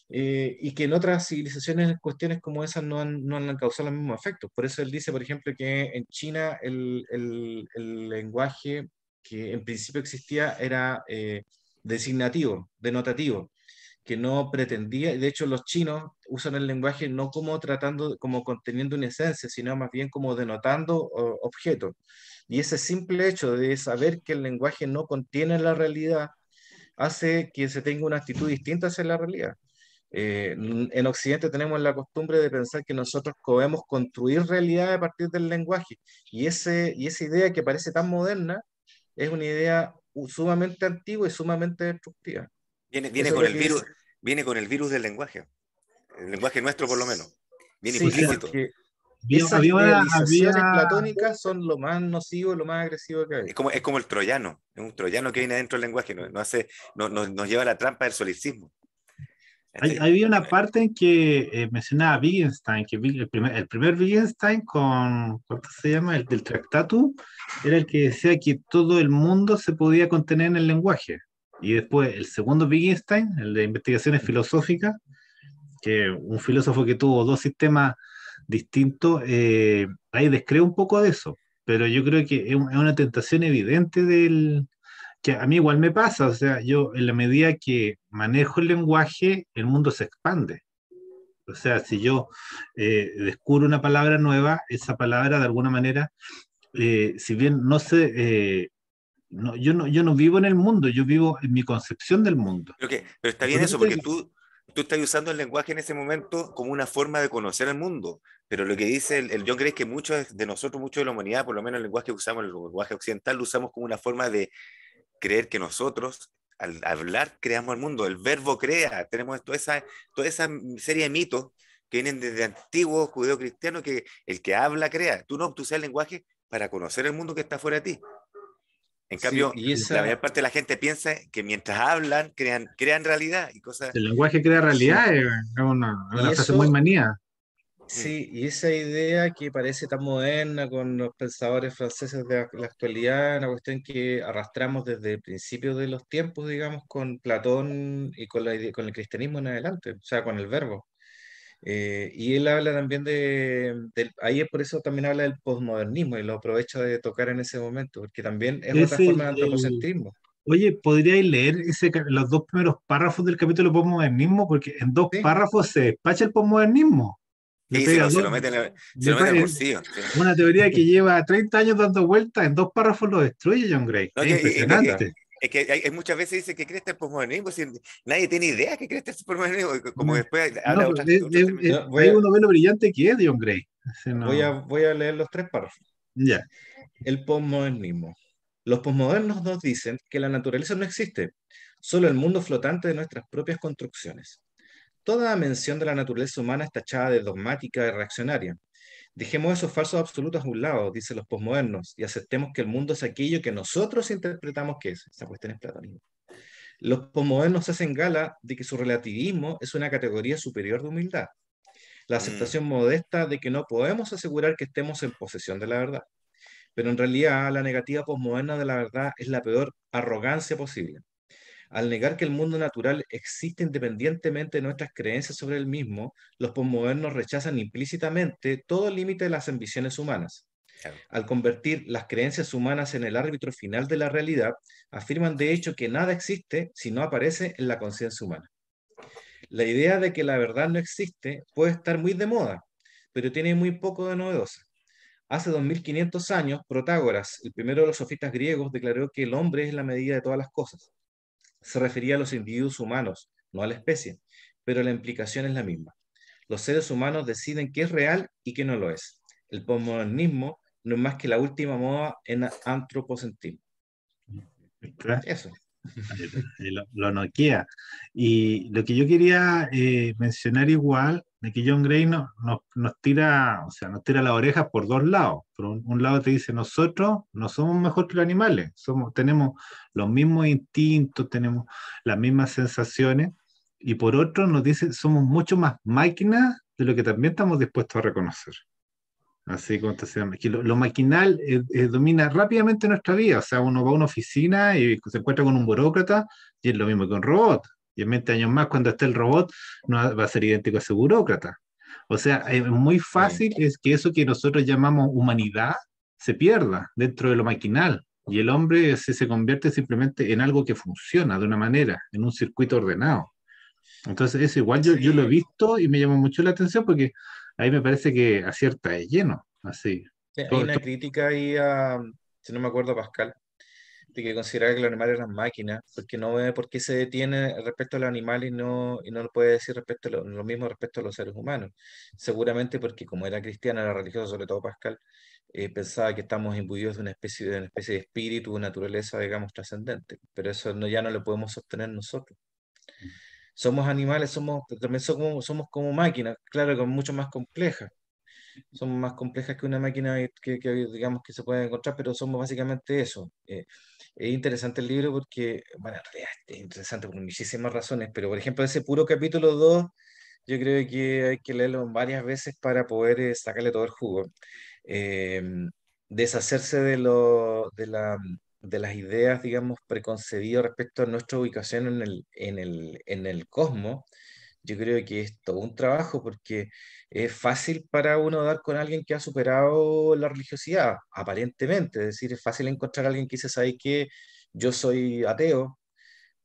y que en otras civilizaciones cuestiones como esas no han causado los mismos efectos. Por eso él dice, por ejemplo, que en China el lenguaje que en principio existía era designativo, denotativo, que no pretendía, de hecho los chinos usan el lenguaje no como como conteniendo una esencia, sino más bien como denotando objetos. Y ese simple hecho de saber que el lenguaje no contiene la realidad hace que se tenga una actitud distinta hacia la realidad. En Occidente tenemos la costumbre de pensar que nosotros podemos construir realidad a partir del lenguaje, y esa idea que parece tan moderna es una idea sumamente antigua y sumamente destructiva. Viene Eso es con lo el que virus, es. viene con el virus del lenguaje. El lenguaje nuestro, por lo menos. Viene Sí, implícito. porque Había, esas había, había, idealizaciones platónicas son lo más nocivo, lo más agresivo que hay. Es como el troyano. Es un troyano que viene dentro del lenguaje. Nos lleva a la trampa del solicismo. ¿Cachai? había una parte en que mencionaba a Wittgenstein, que el primer Wittgenstein ¿cuánto se llama? El del Tractatus, era el que decía que todo el mundo se podía contener en el lenguaje. Y después el segundo Wittgenstein, el de investigaciones filosóficas, que un filósofo que tuvo dos sistemas distintos, ahí descree un poco de eso. Pero yo creo que es una tentación evidente que a mí igual me pasa, o sea, yo en la medida que manejo el lenguaje, el mundo se expande. O sea, si yo descubro una palabra nueva, esa palabra de alguna manera, si bien no sé, yo no vivo en el mundo, yo vivo en mi concepción del mundo. Pero está Y bien por eso eso, te porque digo, tú estás usando el lenguaje en ese momento como una forma de conocer el mundo. Pero lo que dice el John Gray es que muchos de nosotros, muchos de la humanidad, por lo menos el lenguaje que usamos, el lenguaje occidental, lo usamos como una forma de creer que nosotros, al hablar, creamos el mundo. El verbo crea. Tenemos toda esa serie de mitos que vienen desde antiguos judeocristianos, que el que habla crea. Tú usas el lenguaje para conocer el mundo que está fuera de ti. En Sí, cambio, y la esa, mayor parte de la gente piensa que mientras hablan, crean realidad y cosas. el lenguaje crea sí, realidad, es y una frase muy eso, manía. Mm. sí, y esa idea que parece tan moderna con los pensadores franceses de la actualidad, una cuestión que arrastramos desde el principio de los tiempos, digamos, con Platón y con el cristianismo en adelante, o sea, con el verbo. Y él habla también ahí es por eso también habla del posmodernismo y lo aprovecha de tocar en ese momento, porque también es otra Es forma de antropocentrismo. oye, ¿podríais leer los dos primeros párrafos del capítulo postmodernismo? Porque en dos Sí, párrafos se despacha el postmodernismo. Le Sí, pega se dos, lo meten, se le lo meten pa- al es bolsillo. Sí. una teoría que lleva 30 años dando vueltas, en dos párrafos lo destruye John Gray. No, Es claro. impresionante. hay muchas veces dice que cree este el posmodernismo, si nadie tiene idea que cree este el posmodernismo, como No, después no, habla de pero otras terminologías. No, ahí uno ve lo brillante que es John Gray. voy a leer los tres párrafos. Ya. El posmodernismo. Los posmodernos nos dicen que la naturaleza no existe, solo el mundo flotante de nuestras propias construcciones. Toda mención de la naturaleza humana está tachada de dogmática y reaccionaria. Dejemos esos falsos absolutos a un lado, dicen los posmodernos, y aceptemos que el mundo es aquello que nosotros interpretamos que es. Esa cuestión es platonismo. Los posmodernos hacen gala de que su relativismo es una categoría superior de humildad, la Mm, aceptación modesta de que no podemos asegurar que estemos en posesión de la verdad. Pero en realidad la negativa posmoderna de la verdad es la peor arrogancia posible. Al negar que el mundo natural existe independientemente de nuestras creencias sobre el mismo, los posmodernos rechazan implícitamente todo límite de las ambiciones humanas. claro. Al convertir las creencias humanas en el árbitro final de la realidad, afirman de hecho que nada existe si no aparece en la conciencia humana. La idea de que la verdad no existe puede estar muy de moda, pero tiene muy poco de novedosa. Hace 2500 años, Protágoras, el primero de los sofistas griegos, declaró que el hombre es la medida de todas las cosas. Se refería a los individuos humanos, no a la especie, pero la implicación es la misma. Los seres humanos deciden qué es real y qué no lo es. El postmodernismo no es más que la última moda en antropocentrismo. Eso. Lo noquea. Y lo que yo quería mencionar igual, de que John Gray nos tira, o sea, nos tira las orejas por dos lados. Por un lado te dice, nosotros no somos mejor que los animales, tenemos los mismos instintos, tenemos las mismas sensaciones, y por otro nos dice, somos mucho más máquinas de lo que también estamos dispuestos a reconocer. Así como te decía, que lo maquinal domina rápidamente nuestra vida. O sea, uno va a una oficina y se encuentra con un burócrata y es lo mismo que un robot. Y en 20 años más, cuando esté el robot, no va a ser idéntico a ese burócrata. O sea, es muy Sí, fácil es que eso que nosotros llamamos humanidad se pierda dentro de lo maquinal. Y el hombre se convierte simplemente en algo que funciona de una manera, en un circuito ordenado. Entonces, eso igual yo lo he sí, visto y me llamó mucho la atención porque ahí me parece que acierta de lleno, así. sí, hay Todo, una crítica ahí a, si no me acuerdo, a Pascal, de que considera que los animales eran máquinas, porque no ve por qué se detiene respecto a los animales y no lo puede decir respecto a lo mismo respecto a los seres humanos. Seguramente porque como era cristiana, era religiosa, sobre todo Pascal, pensaba que estamos imbuidos de una especie de espíritu, naturaleza, digamos, trascendente. Pero eso no, ya no lo podemos sostener nosotros. Somos animales, también somos como máquinas, claro, que mucho más complejas. Somos más complejas que una máquina digamos que se puede encontrar, pero somos básicamente eso. Es interesante el libro porque, bueno, en realidad es interesante por muchísimas razones, pero por ejemplo ese puro capítulo 2 yo creo que hay que leerlo varias veces para poder sacarle todo el jugo. Eh, Deshacerse de las ideas, digamos, preconcebidas respecto a nuestra ubicación en el cosmos, yo creo que es todo un trabajo porque es fácil para uno dar con alguien que ha superado la religiosidad, aparentemente. Es decir, es fácil encontrar a alguien que dice, ¿sabes qué? Yo soy ateo,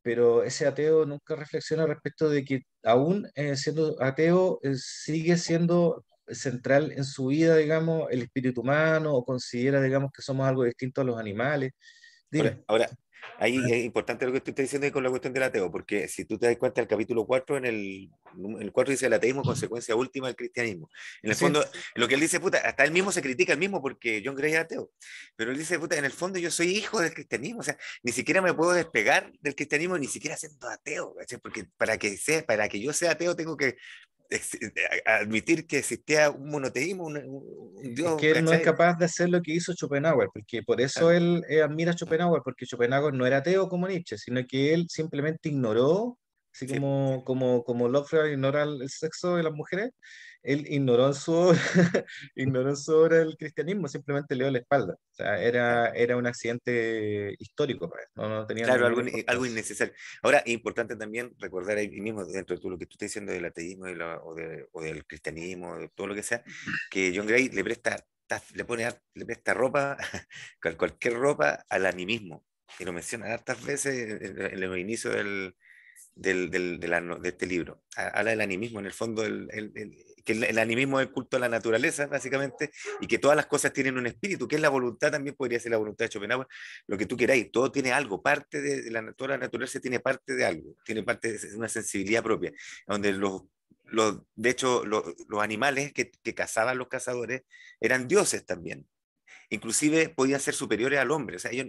pero ese ateo nunca reflexiona respecto de que aún siendo ateo sigue siendo central en su vida, digamos, el espíritu humano o considera, digamos, que somos algo distinto a los animales. Dime. Ahora, ahí es importante lo que tú estás diciendo con la cuestión del ateo, porque si tú te das cuenta, el capítulo 4 en el 4 dice el ateísmo consecuencia última del cristianismo. En el Sí, fondo, lo que él dice, puta, hasta él mismo se critica él mismo porque John Gray es ateo, pero él dice, puta, en el fondo yo soy hijo del cristianismo, o sea, ni siquiera me puedo despegar del cristianismo, ni siquiera siendo ateo, ¿cachai? Porque para que yo sea ateo tengo que admitir que existía un monoteísmo, un es Dios, que él no es ¿cachai? capaz de hacer lo que hizo Schopenhauer, porque por eso Claro, él admira a Schopenhauer, porque Schopenhauer no era ateo como Nietzsche, sino que él simplemente ignoró, así sí, como Lovecraft ignora el sexo de las mujeres, él ignoró en su obra, ignoró en su obra el cristianismo, simplemente le dio la espalda. O sea, claro. era un accidente histórico para él, no tenía Claro, ninguna algo importancia. innecesario. Ahora, es importante también recordar ahí mismo, dentro de todo lo que tú estás diciendo del ateísmo o del cristianismo, de todo lo que sea, que John Gray le presta ropa, cualquier ropa al animismo. Y lo menciona hartas veces en los inicios de este libro. Habla del animismo, en el fondo, que el animismo es el culto a la naturaleza, básicamente, y que todas las cosas tienen un espíritu, que es la voluntad, también podría ser la voluntad de Schopenhauer, lo que tú queráis, todo tiene algo, parte toda la naturaleza tiene parte de algo, tiene parte de una sensibilidad propia, donde de hecho, los animales que cazaban los cazadores eran dioses también. Inclusive podían ser superiores al hombre, o sea, ellos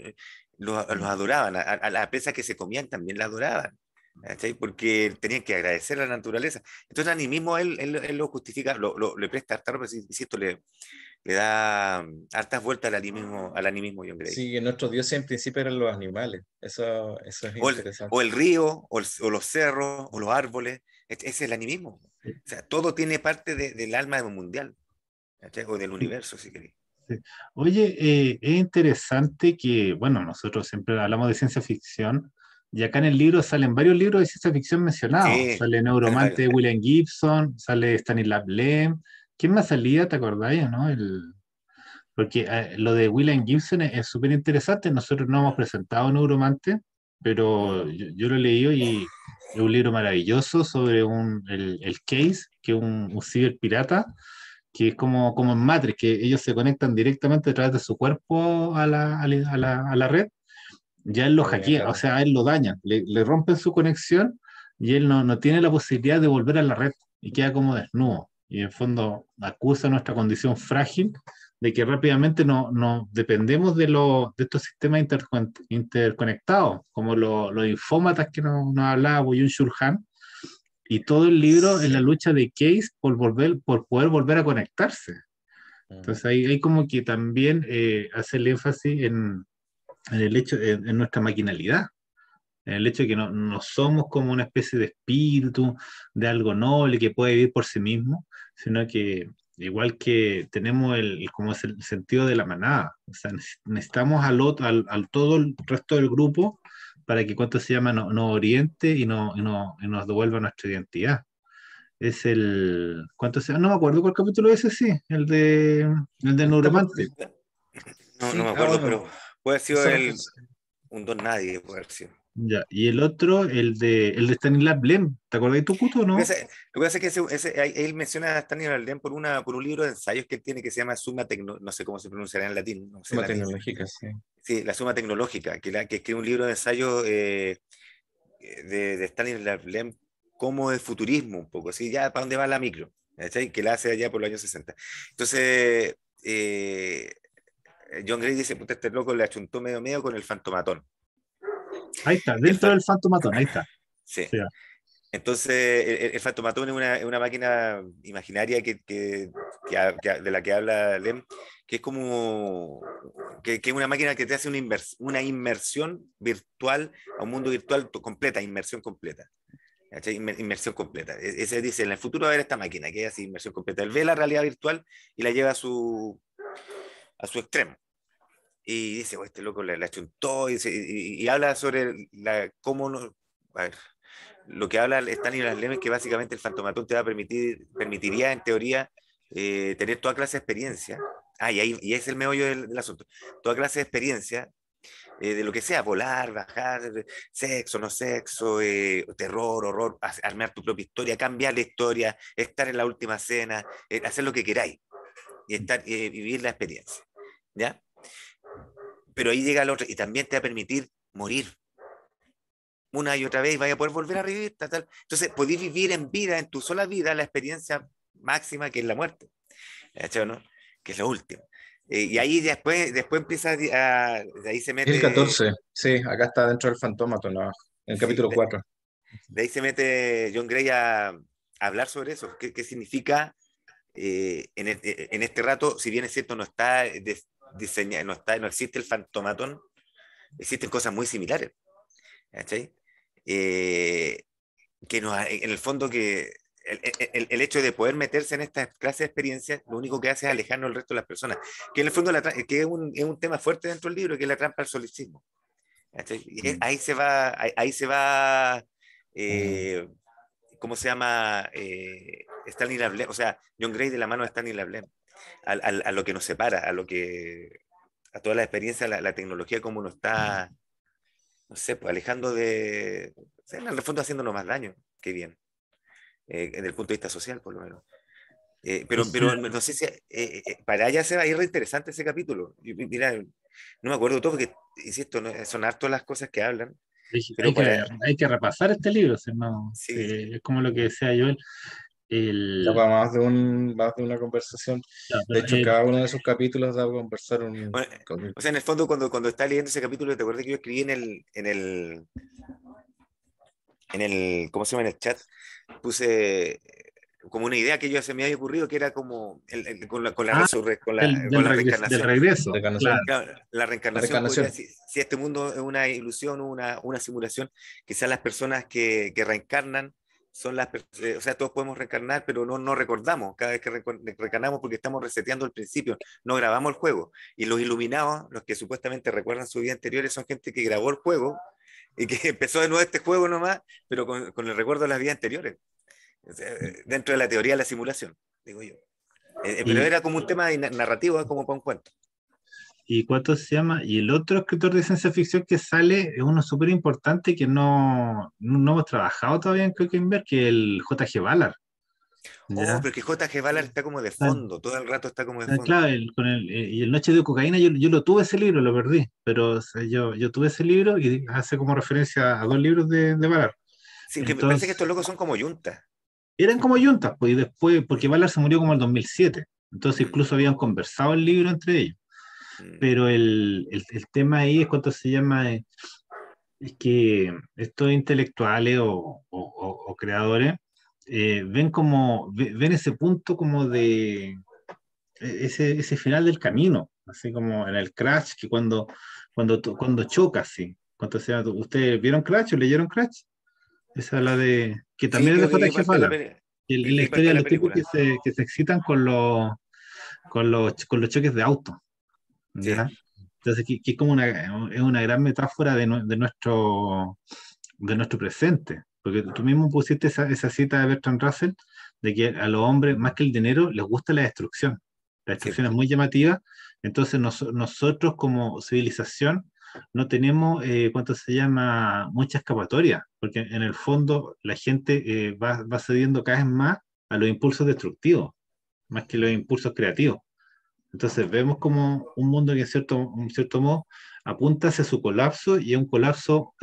los adoraban, a la presa que se comían también la adoraban. ¿Cachai? Porque tenían que agradecer a la naturaleza. Entonces, a mí mismo él lo justifica, le presta harta ropa, insisto, le da hartas vueltas al animismo John Gray. Sí, que nuestros dioses en principio eran los animales, eso es O interesante. el río, o los cerros, o los árboles, ese es el animismo. O sea, todo tiene parte del alma mundial, ¿cachai? O del universo, si queréis. Sí. Oye, es interesante que, bueno, nosotros siempre hablamos de ciencia ficción y acá en el libro salen varios libros de ciencia ficción mencionados. Sí, Sale salen Neuromante varios. de William Gibson, sale Stanislav Lem. ¿Quién más salía? ¿Te acordáis, no? Porque lo de William Gibson es súper interesante. Nosotros no hemos presentado Neuromante, pero No. yo lo he leído y es un libro maravilloso sobre el Case, que es un ciberpirata que es como en Matrix, que ellos se conectan directamente a través de su cuerpo a la red, ya él lo Ah, ya, hackea, o claro. sea, a él lo dañan, le rompen su conexión y él no tiene la posibilidad de volver a la red y queda como desnudo. Y en fondo acusa nuestra condición frágil de que rápidamente no dependemos de estos sistemas interconectados, como los infómatas que nos hablaba Byung-Chul Han, y todo el libro es la Sí. lucha de Case por poder volver a conectarse. Ujú. Entonces ahí como que también hace el énfasis en el hecho, en nuestra maquinalidad, en el hecho de que no somos como una especie de espíritu, de algo noble que puede vivir por sí mismo, sino que igual que tenemos como es el sentido de la manada, o sea, necesitamos al todo el resto del grupo para que, ¿cuánto se llama?, nos oriente y nos devuelva nuestra identidad. Es ¿cuánto se llama? No me acuerdo cuál capítulo es ese, sí, el de Está por- Neuromante. No Sí, me acuerdo, bueno, pero puede haber sido son, un don nadie, puede haber sido. Ya, y el otro, el de Stanislav Lem, ¿te acordás tú, Cuto, o no? Lo que pasa es que él menciona a Stanley Alden por un libro de ensayos que él tiene que se llama no sé cómo se pronunciará en latín, no sé suma latín. tecnológica, sí. Sí, la Suma Tecnológica, que escribe un libro de ensayos de Stanley Alden como de futurismo un poco, así ya para dónde va la micro, ¿cachai? Que la hace allá por los años 60. Entonces, John Gray dice, puta, este loco le achuntó medio con el fantomatón. Ahí está, Y el, dentro del Fantomatón, ahí está. Sí. Sí. Entonces, el Fantomatón es una máquina imaginaria de la que habla Lem, que es como que es una máquina que te hace una inmersión virtual a un mundo virtual completa, inmersión completa. ¿Cachai? Inmersión completa. Ese dice, en el futuro va a haber esta máquina que es así, inmersión completa. Él ve la realidad virtual y la lleva a su extremo. Y dice, este loco la chuntó y habla sobre cómo no... A ver, lo que habla Stanislas Lem es que básicamente el fantomatón te va a permitiría en teoría tener toda clase de experiencia. Y es el meollo del asunto. Toda clase de experiencia de lo que sea, volar, bajar, sexo, no sexo, terror, horror, armar tu propia historia, cambiar la historia, estar en la última cena, hacer lo que queráis y vivir la experiencia. ¿Ya? Pero ahí llega el otro y también te va a permitir morir una y otra vez y vaya a poder volver a revivir. Tal. Entonces, podéis vivir en vida, en tu sola vida, la experiencia máxima que es la muerte. ¿Cachai, no? Que es lo último. Y ahí después empieza de ahí se El mete, 14, sí, acá está dentro del Fantómaton, ¿no? En el sí, capítulo 4. de ahí se mete John Gray a hablar sobre eso, qué significa en este rato, si bien es cierto, no está diseñado, no existe el fantomatón, existen cosas muy similares, ¿cachai? Eh, en el fondo que el hecho de poder meterse en esta clase de experiencias, lo único que hace es alejarnos del resto de las personas, que en el fondo que es un tema fuerte dentro del libro, que es la trampa al solicismo. ¿Cachai? Y ahí se va ¿cómo se llama? Stanley Lablem, o sea, John Gray de la mano de Stanley Lablem, a lo que nos separa, a toda la experiencia, la tecnología, cómo nos está, no sé, pues alejando o sea, en el fondo haciéndonos más daño que bien, desde el punto de vista social, por lo menos. Pero no sé si para allá se va a ir re interesante ese capítulo. Mira, no me acuerdo todo porque, insisto, son harto las cosas que hablan, pero Hay que repasar este libro, si no, sí, es como lo que decía Joel. Ya El, para más de una conversación. ya, De pero hecho, cada uno de sus capítulos da para conversar un... bueno, o sea, en el fondo, cuando estaba leyendo ese capítulo, te acuerdas que yo escribí ¿cómo se llama? En el chat, puse como una idea que yo se me había ocurrido, que era como con ah, con la del reencarnación. regreso, Reencarnación. claro. Claro, la La reencarnación podría, reencarnación. si este mundo es una ilusión, una simulación, quizás las personas que reencarnan son o sea, todos podemos reencarnar, pero no recordamos cada vez que reencarnamos porque estamos reseteando el principio, no grabamos el juego. Y los iluminados, los que supuestamente recuerdan su vida anterior, son gente que grabó el juego y que empezó de nuevo este juego nomás, pero con el recuerdo de las vidas anteriores. O sea, dentro de la teoría de la simulación, digo yo. Pero Y, era como un tema narrativo, como para un cuento. ¿Y cuánto se llama? Y el otro escritor de ciencia ficción que sale es uno súper importante que no hemos trabajado todavía en Cronenberg, que es el J.G. Ballard. Oh, ¿Ya? pero que J.G. Ballard está como de Ah, fondo, todo el rato está como de fondo. claro, y el Noche de Cocaína, yo lo tuve ese libro, lo perdí, pero o sea, yo tuve ese libro y hace como referencia a dos libros de Ballard. Sí, que me parece que estos Entonces, locos son como yuntas. eran como yuntas, pues, y después, porque Ballard se murió como en el 2007, entonces Mm, incluso habían conversado el libro entre ellos. mm. Pero el tema ahí es cuánto se llama. Es que estos intelectuales o creadores ven ese punto como de ese final del camino, así como en el Crash, que cuando choca, sí. ¿Ustedes vieron Crash o leyeron Crash? Esa es la de, que Sí, también es de vi J.G. parte de la Ballard. película. En la Vi parte historia de de la los tipos película. que se excitan con los choques de auto. Sí, ¿Ya? Entonces, que es como es una gran metáfora de nuestro presente, porque tú mismo pusiste esa cita de Bertrand Russell, de que a los hombres, más que el dinero, les gusta la destrucción. La sí, destrucción es muy llamativa, entonces nosotros como civilización no tenemos, ¿cuánto se llama?, mucha escapatoria, porque en el fondo la gente va cediendo cada vez más a los impulsos destructivos, más que los impulsos creativos. Entonces vemos como un mundo que en cierto modo apunta hacia su colapso y es un colapso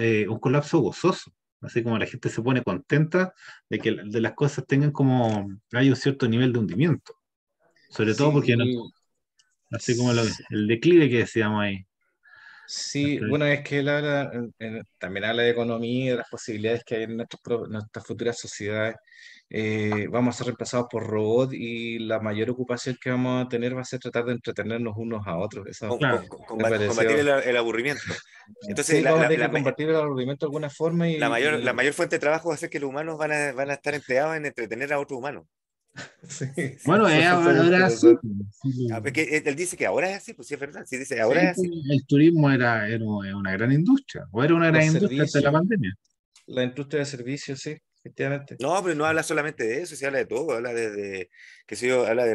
gozoso. Así como la gente se pone contenta de que de las cosas hay un cierto nivel de hundimiento. Sobre todo porque, Sí, así como el declive que decíamos ahí. Sí, ¿Cachai? bueno, es que él habla, también habla de economía, de las posibilidades que hay en nuestras futuras sociedades. Vamos a ser reemplazados por robots y la mayor ocupación que vamos a tener va a ser tratar de entretenernos unos a otros. Eso Claro. me Combatir pareció. el aburrimiento. Entonces, Sí, vamos a tener que combatir el aburrimiento de alguna forma la mayor fuente de trabajo va a ser que los humanos van a estar empleados en entretener a otros humanos. sí, Sí. Bueno, eso fue súper ahora sí, interesante. pues, sí, Porque él dice que ahora es así, pues sí es verdad, sí dice sí, ahora es pues, así. el turismo era una gran industria, o era una gran Los industria antes de la servicios, pandemia. la industria de servicios, sí, efectivamente. No, pero no habla solamente de eso, se habla de todo, habla qué sé yo, habla de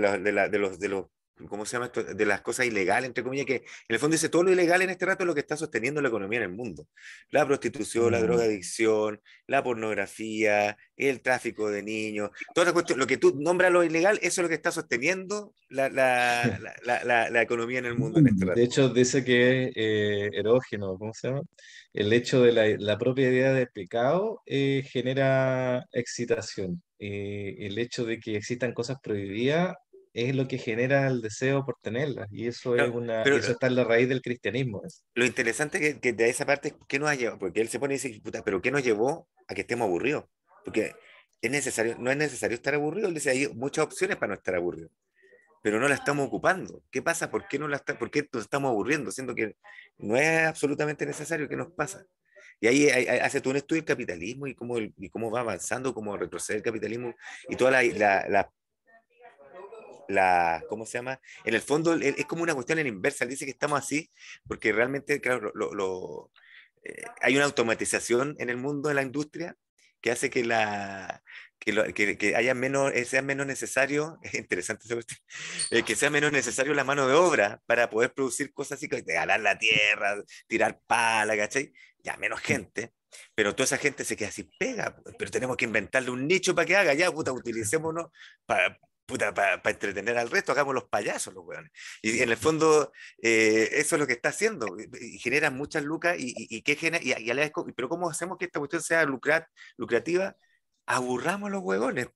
los, ¿cómo se llama esto? De las cosas ilegales, entre comillas, que en el fondo dice todo lo ilegal en este rato es lo que está sosteniendo la economía en el mundo. La prostitución, la Mm. drogadicción, la pornografía, el tráfico de niños, toda la cuestión, lo que tú nombras lo ilegal, eso es lo que está sosteniendo la economía en el mundo en este De rato. hecho, dice que es erógeno, ¿cómo se llama? El hecho de la propia idea de pecado genera excitación. El hecho de que existan cosas prohibidas es lo que genera el deseo por tenerlas. Y eso es Claro, una, y pero eso está en la raíz del cristianismo. lo interesante que de esa parte es qué nos ha llevado, porque él se pone y dice, puta, pero ¿qué nos llevó a que estemos aburridos? Porque es necesario, no es necesario estar aburrido, él dice, hay muchas opciones para no estar aburridos, pero no la estamos ocupando. ¿Qué pasa? ¿Por qué no por qué nos estamos aburriendo? Siendo que no es absolutamente necesario. ¿Qué nos pasa? Y ahí hace todo un estudio del capitalismo y cómo va avanzando, cómo retrocede el capitalismo y toda ¿cómo se llama? En el fondo es como una cuestión en inversa. Él dice que estamos así porque realmente, claro, hay una automatización en el mundo de la industria que hace que haya menos, sea menos necesario, es interesante esa cuestión, que sea menos necesario la mano de obra para poder producir cosas así, como de ganar la tierra, tirar pala, ¿cachai? Ya menos gente, pero toda esa gente se queda sin pega, pero tenemos que inventarle un nicho para que haga, ya, puta, utilicémonos para entretener al resto, hagamos los payasos, los weones. Y en el fondo, eso es lo que está haciendo, y genera muchas lucas, ¿qué genera? Y a la vez, pero ¿cómo hacemos que esta cuestión sea lucrativa? Aburramos los hueones,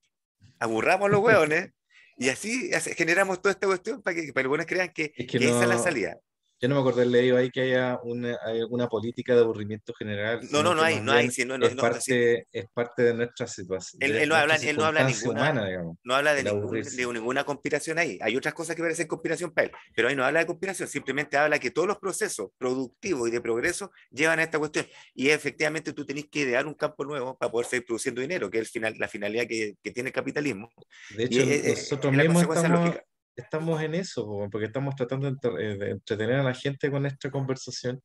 y así generamos toda esta cuestión para que los hueones crean Es que que esa es la no, salida. yo no me acordé leído ahí que hay alguna política de aburrimiento general, No, sino no, que más no hay, bien sí, no, no, no, sí, es parte de nuestra situación, de nuestra él no habla circunstancia ninguna, humana, digamos, no habla el de aburrirse. ninguna conspiración ahí. Hay otras cosas que parecen conspiración para él, pero ahí no habla de conspiración, simplemente habla que todos los procesos productivos y de progreso llevan a esta cuestión. Y efectivamente tú tenés que idear un campo nuevo para poder seguir produciendo dinero, que es la finalidad que tiene el capitalismo. De Y hecho, nosotros es la mismos consecuencia lógica. estamos en eso, po, porque estamos tratando de entretener a la gente con esta conversación.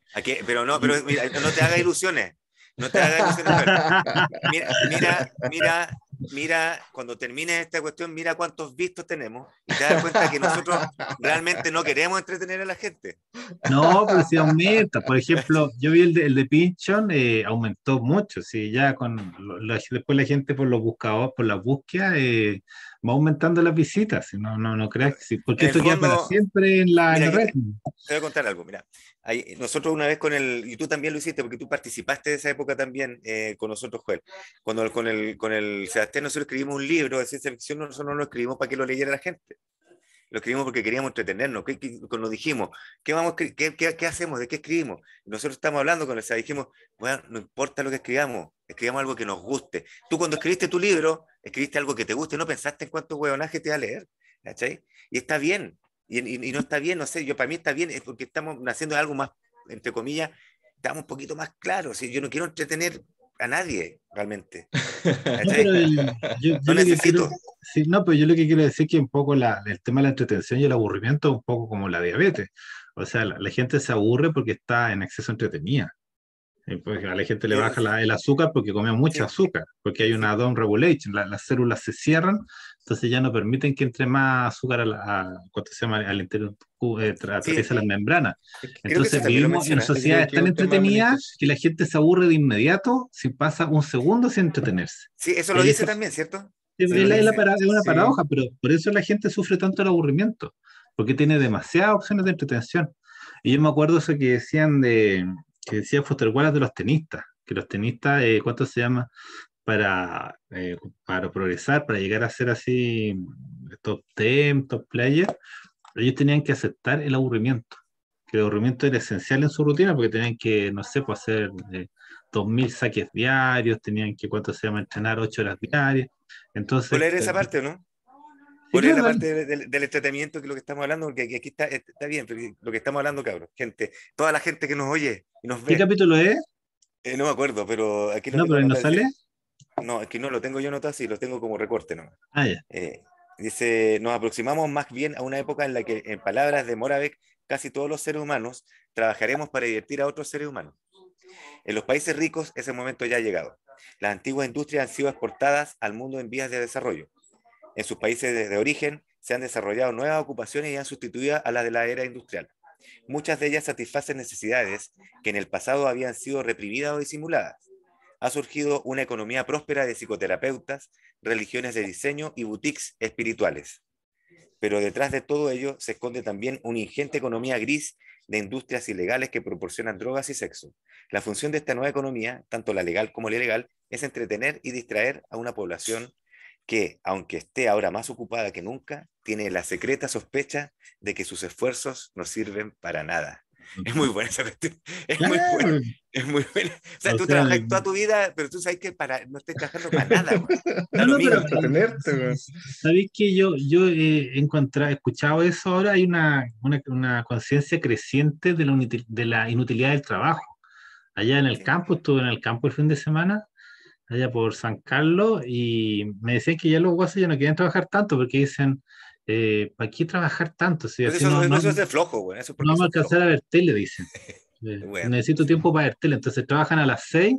Pero no, pero Y, mira, no te hagas ilusiones. No te hagas ilusiones, Joel. Mira, cuando termine esta cuestión, mira cuántos vistos tenemos y te das cuenta que nosotros realmente no queremos entretener a la gente. No, pero sí aumenta. Por ejemplo, yo vi el de Pinchon, aumentó mucho. Sí, ya después la gente por los buscadores, por la búsqueda, va aumentando las visitas. Si no creas que sí, porque En el esto queda para fondo, siempre en mira, la yo red. te voy a contar algo. Mira, nosotros una vez y tú también lo hiciste porque tú participaste de esa época también con nosotros, Joel. Cuando con el Sebastián nosotros escribimos un libro de ciencia ficción, nosotros no lo escribimos para que lo leyera la gente. Lo escribimos porque queríamos entretenernos. Cuando dijimos, ¿qué hacemos? ¿De qué escribimos? Y nosotros estamos hablando con el SEA, dijimos, bueno, no importa lo que escribamos algo que nos guste. Tú cuando escribiste tu libro, escribiste algo que te guste, no pensaste en cuántos huevonajes te iba a leer, ¿cachai? Y está bien, y no está bien, no sé, para mí está bien, es porque estamos haciendo algo más, entre comillas, estamos un poquito más claros. ¿Sí? Yo no quiero entretener a nadie, realmente, No, pero ¿cachai? yo No lo que quiero, necesito. sí, no, pero yo lo que quiero decir que un poco el tema de la entretención y el aburrimiento es un poco como la diabetes. O sea, la gente se aburre porque está en exceso entretenida. Pues a la gente le baja Sí, el azúcar porque come mucha sí, azúcar, porque hay una sí. down regulation, las células se cierran, entonces ya no permiten que entre más azúcar ¿cuánto se llama? Al interior, Sí, atraviesa las membranas. es creo que eso Entonces que, también lo vivimos en menciona. yo creo sociedades que es tan un tema entretenidas administrativo. que la gente se aburre de inmediato si pasa un segundo sin entretenerse. Sí, eso Y lo ahí dice eso, también, ¿cierto? es Sí, lo dice. una Sí, paradoja, pero por eso la gente sufre tanto el aburrimiento, porque tiene demasiadas opciones de entretención. Y yo me acuerdo eso que decía Foster Wallace de los tenistas, que los tenistas, ¿cuánto se llama? Para progresar, para llegar a ser así top 10, top player, ellos tenían que aceptar el aburrimiento. que el aburrimiento era esencial en su rutina porque tenían que, no sé, pues hacer 2000 saques diarios, tenían que, ¿cuánto se llama? Entrenar 8 horas diarias. ¿Puedo Entonces, leer esa parte o no? sí, ¿Puedo leer claro, la dale. parte del entretenimiento, que es lo que estamos hablando? Porque aquí está bien, pero lo que estamos hablando, cabrón, gente, toda la gente que nos oye y nos ¿Qué ve, capítulo es? no me acuerdo, pero aquí lo No, tengo pero ahí no anotado, sale. dice, no, aquí no lo tengo yo anotado, sí, lo tengo como recorte nomás. Ah, ya. Eh, Dice, nos aproximamos más bien a una época en la que, en palabras de Moravec, casi todos los seres humanos trabajaremos para divertir a otros seres humanos. En los países ricos, ese momento ya ha llegado. Las antiguas industrias han sido exportadas al mundo en vías de desarrollo. En sus países de origen se han desarrollado nuevas ocupaciones y han sustituido a las de la era industrial. Muchas de ellas satisfacen necesidades que en el pasado habían sido reprimidas o disimuladas. Ha surgido una economía próspera de psicoterapeutas, religiones de diseño y boutiques espirituales. Pero detrás de todo ello se esconde también una ingente economía gris de industrias ilegales que proporcionan drogas y sexo. La función de esta nueva economía, tanto la legal como la ilegal, es entretener y distraer a una población que, aunque esté ahora más ocupada que nunca, tiene la secreta sospecha de que sus esfuerzos no sirven para nada. Es muy buena esa cuestión. Es muy buena. Claro. Es muy buena. O sea, O tú sea, trabajas toda tu vida, pero tú sabes que no estás trabajando para nada, güey. Da no, lo no, Para pero mismo. entretenerte, weón. sabéis que yo he encontrado, he escuchado eso ahora, hay una conciencia creciente de de la inutilidad del trabajo. Allá en el Sí. campo, estuve en el campo el fin de semana, allá por San Carlos, y me decían que ya los guasos ya no quieren trabajar tanto, porque dicen, ¿para qué trabajar tanto? Si Pues así no, eso es de flojo, güey. Eso es no porque vamos a son alcanzar flojos. a ver tele, dicen. Bueno, Necesito tiempo para ver tele, entonces trabajan a las 6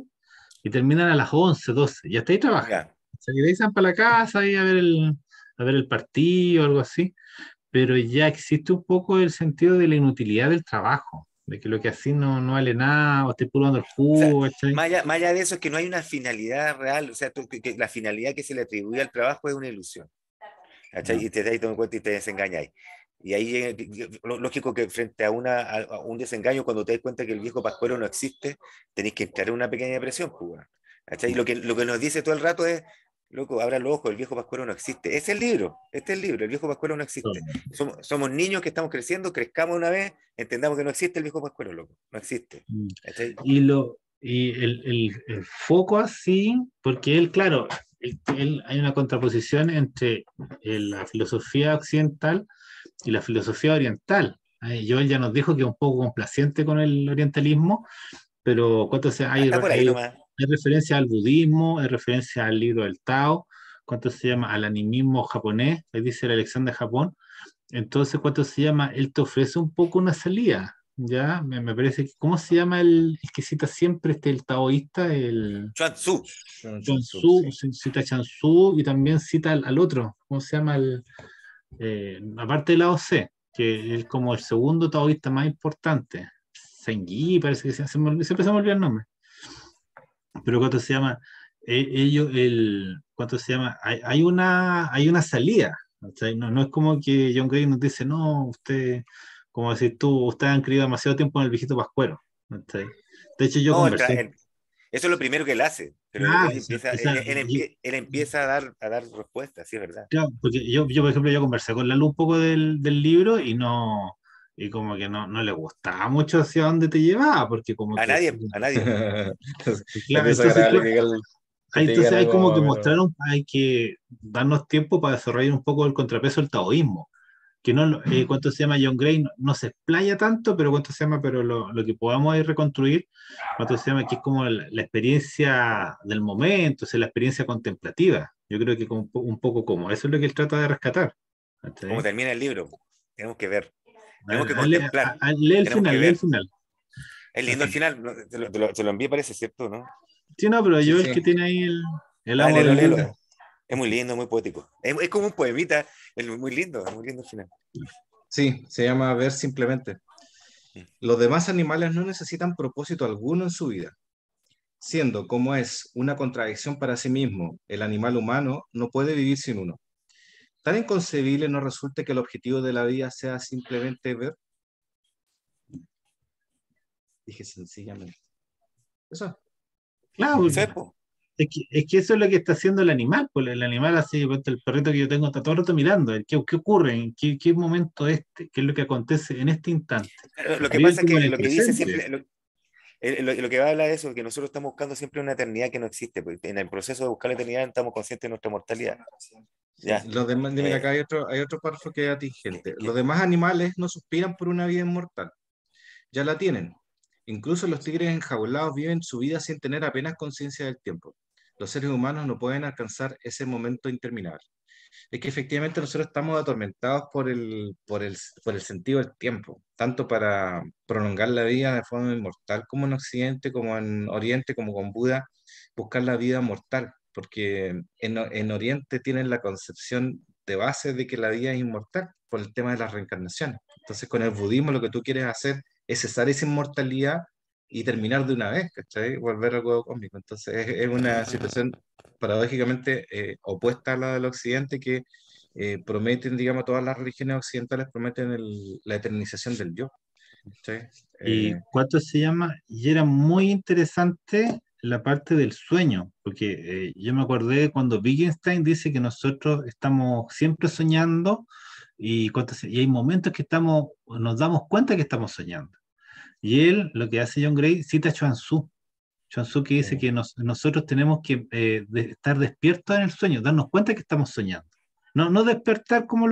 y terminan a las 11 12 y hasta ahí trabajan. ya. Se regresan para la casa y a ver el partido o algo así, pero ya existe un poco el sentido de la inutilidad del trabajo, de que lo que así no vale nada, o estoy puro dando el O sea, jugo, ¿cachai? más allá de eso es que no hay una finalidad real. O sea, que la finalidad que se le atribuye al trabajo es una ilusión. ¿Cachai? No. Y te das cuenta y te desengañáis. Y ahí lógico que frente a un desengaño, cuando te das cuenta que el viejo Pascuero no existe, tenéis que entrar en una pequeña depresión, pues, bueno. ¿Cachai? Lo que nos dice todo el rato es, loco, abra los ojos, el viejo Pascuero no existe. Es el libro, este es el libro, el viejo Pascuero no existe. Somos niños que estamos creciendo, crezcamos una vez, entendamos que no existe el viejo Pascuero, loco, no existe. Mm. ¿Cachai? Y el foco así, porque él, claro, hay una contraposición entre la filosofía occidental y la filosofía oriental. Joel ya nos dijo que es un poco complaciente con el orientalismo, pero ¿cuánto se, Hasta por ahí nomás. hay referencia al budismo, hay referencia al libro del Tao, ¿cuánto se llama? Al animismo japonés, ahí dice la elección de Japón. Entonces, ¿cuánto se llama? Él te ofrece un poco una salida, ¿ya? Me parece que, ¿cómo se llama el que cita siempre el taoísta? El Chuan Tzu. Chun Tzu, Shansu, sí. cita Shansu y también cita al otro, ¿cómo se llama? Aparte de Lao Tse, que es como el segundo taoísta más importante. Sengi, parece que siempre se me olvida el nombre. Pero ¿cuánto se llama? ¿Cuánto se llama? Hay una salida. ¿Cachai? No es como que John Gray nos dice, no, usted, como decís tú, ustedes han creído demasiado tiempo en el viejito Pascuero. ¿Cachai? De hecho, yo No, conversé. eso es lo primero que él hace, pero Ah, él empieza, él empieza a dar respuestas, sí, es verdad. claro, porque por ejemplo, yo conversé con Lalu un poco del libro y no, y como que no le gustaba mucho hacia dónde te llevaba, porque como A que, nadie, a nadie. Es claro, desagradable que te entonces digan hay algo como más que o menos. hay que darnos tiempo para desarrollar un poco el contrapeso del taoísmo, que no, cuánto se llama John Gray, no se explaya tanto, pero cuánto se llama, pero lo que podamos ahí reconstruir, cuánto se llama, que es como la experiencia del momento, o sea, la experiencia contemplativa. Yo creo que como un poco como, eso es lo que él trata de rescatar. Como ¿Cachai? termina el libro, tenemos que ver, A tenemos ver, que contemplar, lee el tenemos que final, lee el ver. final. Es lindo el final, ¿no? Te lo envié, parece, ¿cierto? ¿No? Sí, no, pero Sí, yo el sí. que tiene ahí el amo Léelo, del léelo. libro. Es muy lindo, muy poético. Es como un poemita, es muy lindo el final. Sí, se llama ver simplemente. Los demás animales no necesitan propósito alguno en su vida. Siendo como es una contradicción para sí mismo, el animal humano no puede vivir sin uno. Tan inconcebible no resulta que el objetivo de la vida sea simplemente ver. Dije sencillamente. Eso. Claro, Eso es, po. es que eso es lo que está haciendo el animal. Pues el animal así, pues, el perrito que yo tengo está todo el rato mirando. ¿Qué ocurre? ¿En qué momento este? ¿Qué es lo que acontece en este instante? Lo que Vive pasa es como en que el lo que dice presente. siempre, lo que habla de eso, que nosotros estamos buscando siempre una eternidad que no existe, porque en el proceso de buscar la eternidad estamos conscientes de nuestra mortalidad. Sí, Ya. los demás, mira, acá hay otro párrafo que es atingente. Los demás animales no suspiran por una vida inmortal, ya la tienen. Incluso los tigres enjaulados viven su vida sin tener apenas conciencia del tiempo. Los seres humanos no pueden alcanzar ese momento interminable. Es que efectivamente nosotros estamos atormentados por el sentido del tiempo, tanto para prolongar la vida de forma inmortal como en Occidente, como en Oriente, como con Buda, buscar la vida mortal, porque en Oriente tienen la concepción de base de que la vida es inmortal por el tema de las reencarnaciones. Entonces con el budismo lo que tú quieres hacer es cesar esa inmortalidad y terminar de una vez, ¿cachai? Volver al juego cósmico. Entonces es una situación paradójicamente opuesta a la del occidente que prometen, digamos, todas las religiones occidentales prometen la eternización del yo. ¿Sí? ¿Y cuánto se llama? Y era muy interesante la parte del sueño, porque yo me acordé cuando Wittgenstein dice que nosotros estamos siempre soñando y hay momentos que nos damos cuenta que estamos soñando. Y él, lo que hace John Gray, cita a Chuang Tzu. Chuang Tzu que dice que nosotros tenemos que estar despiertos en el sueño, darnos cuenta que estamos soñando. No despertar como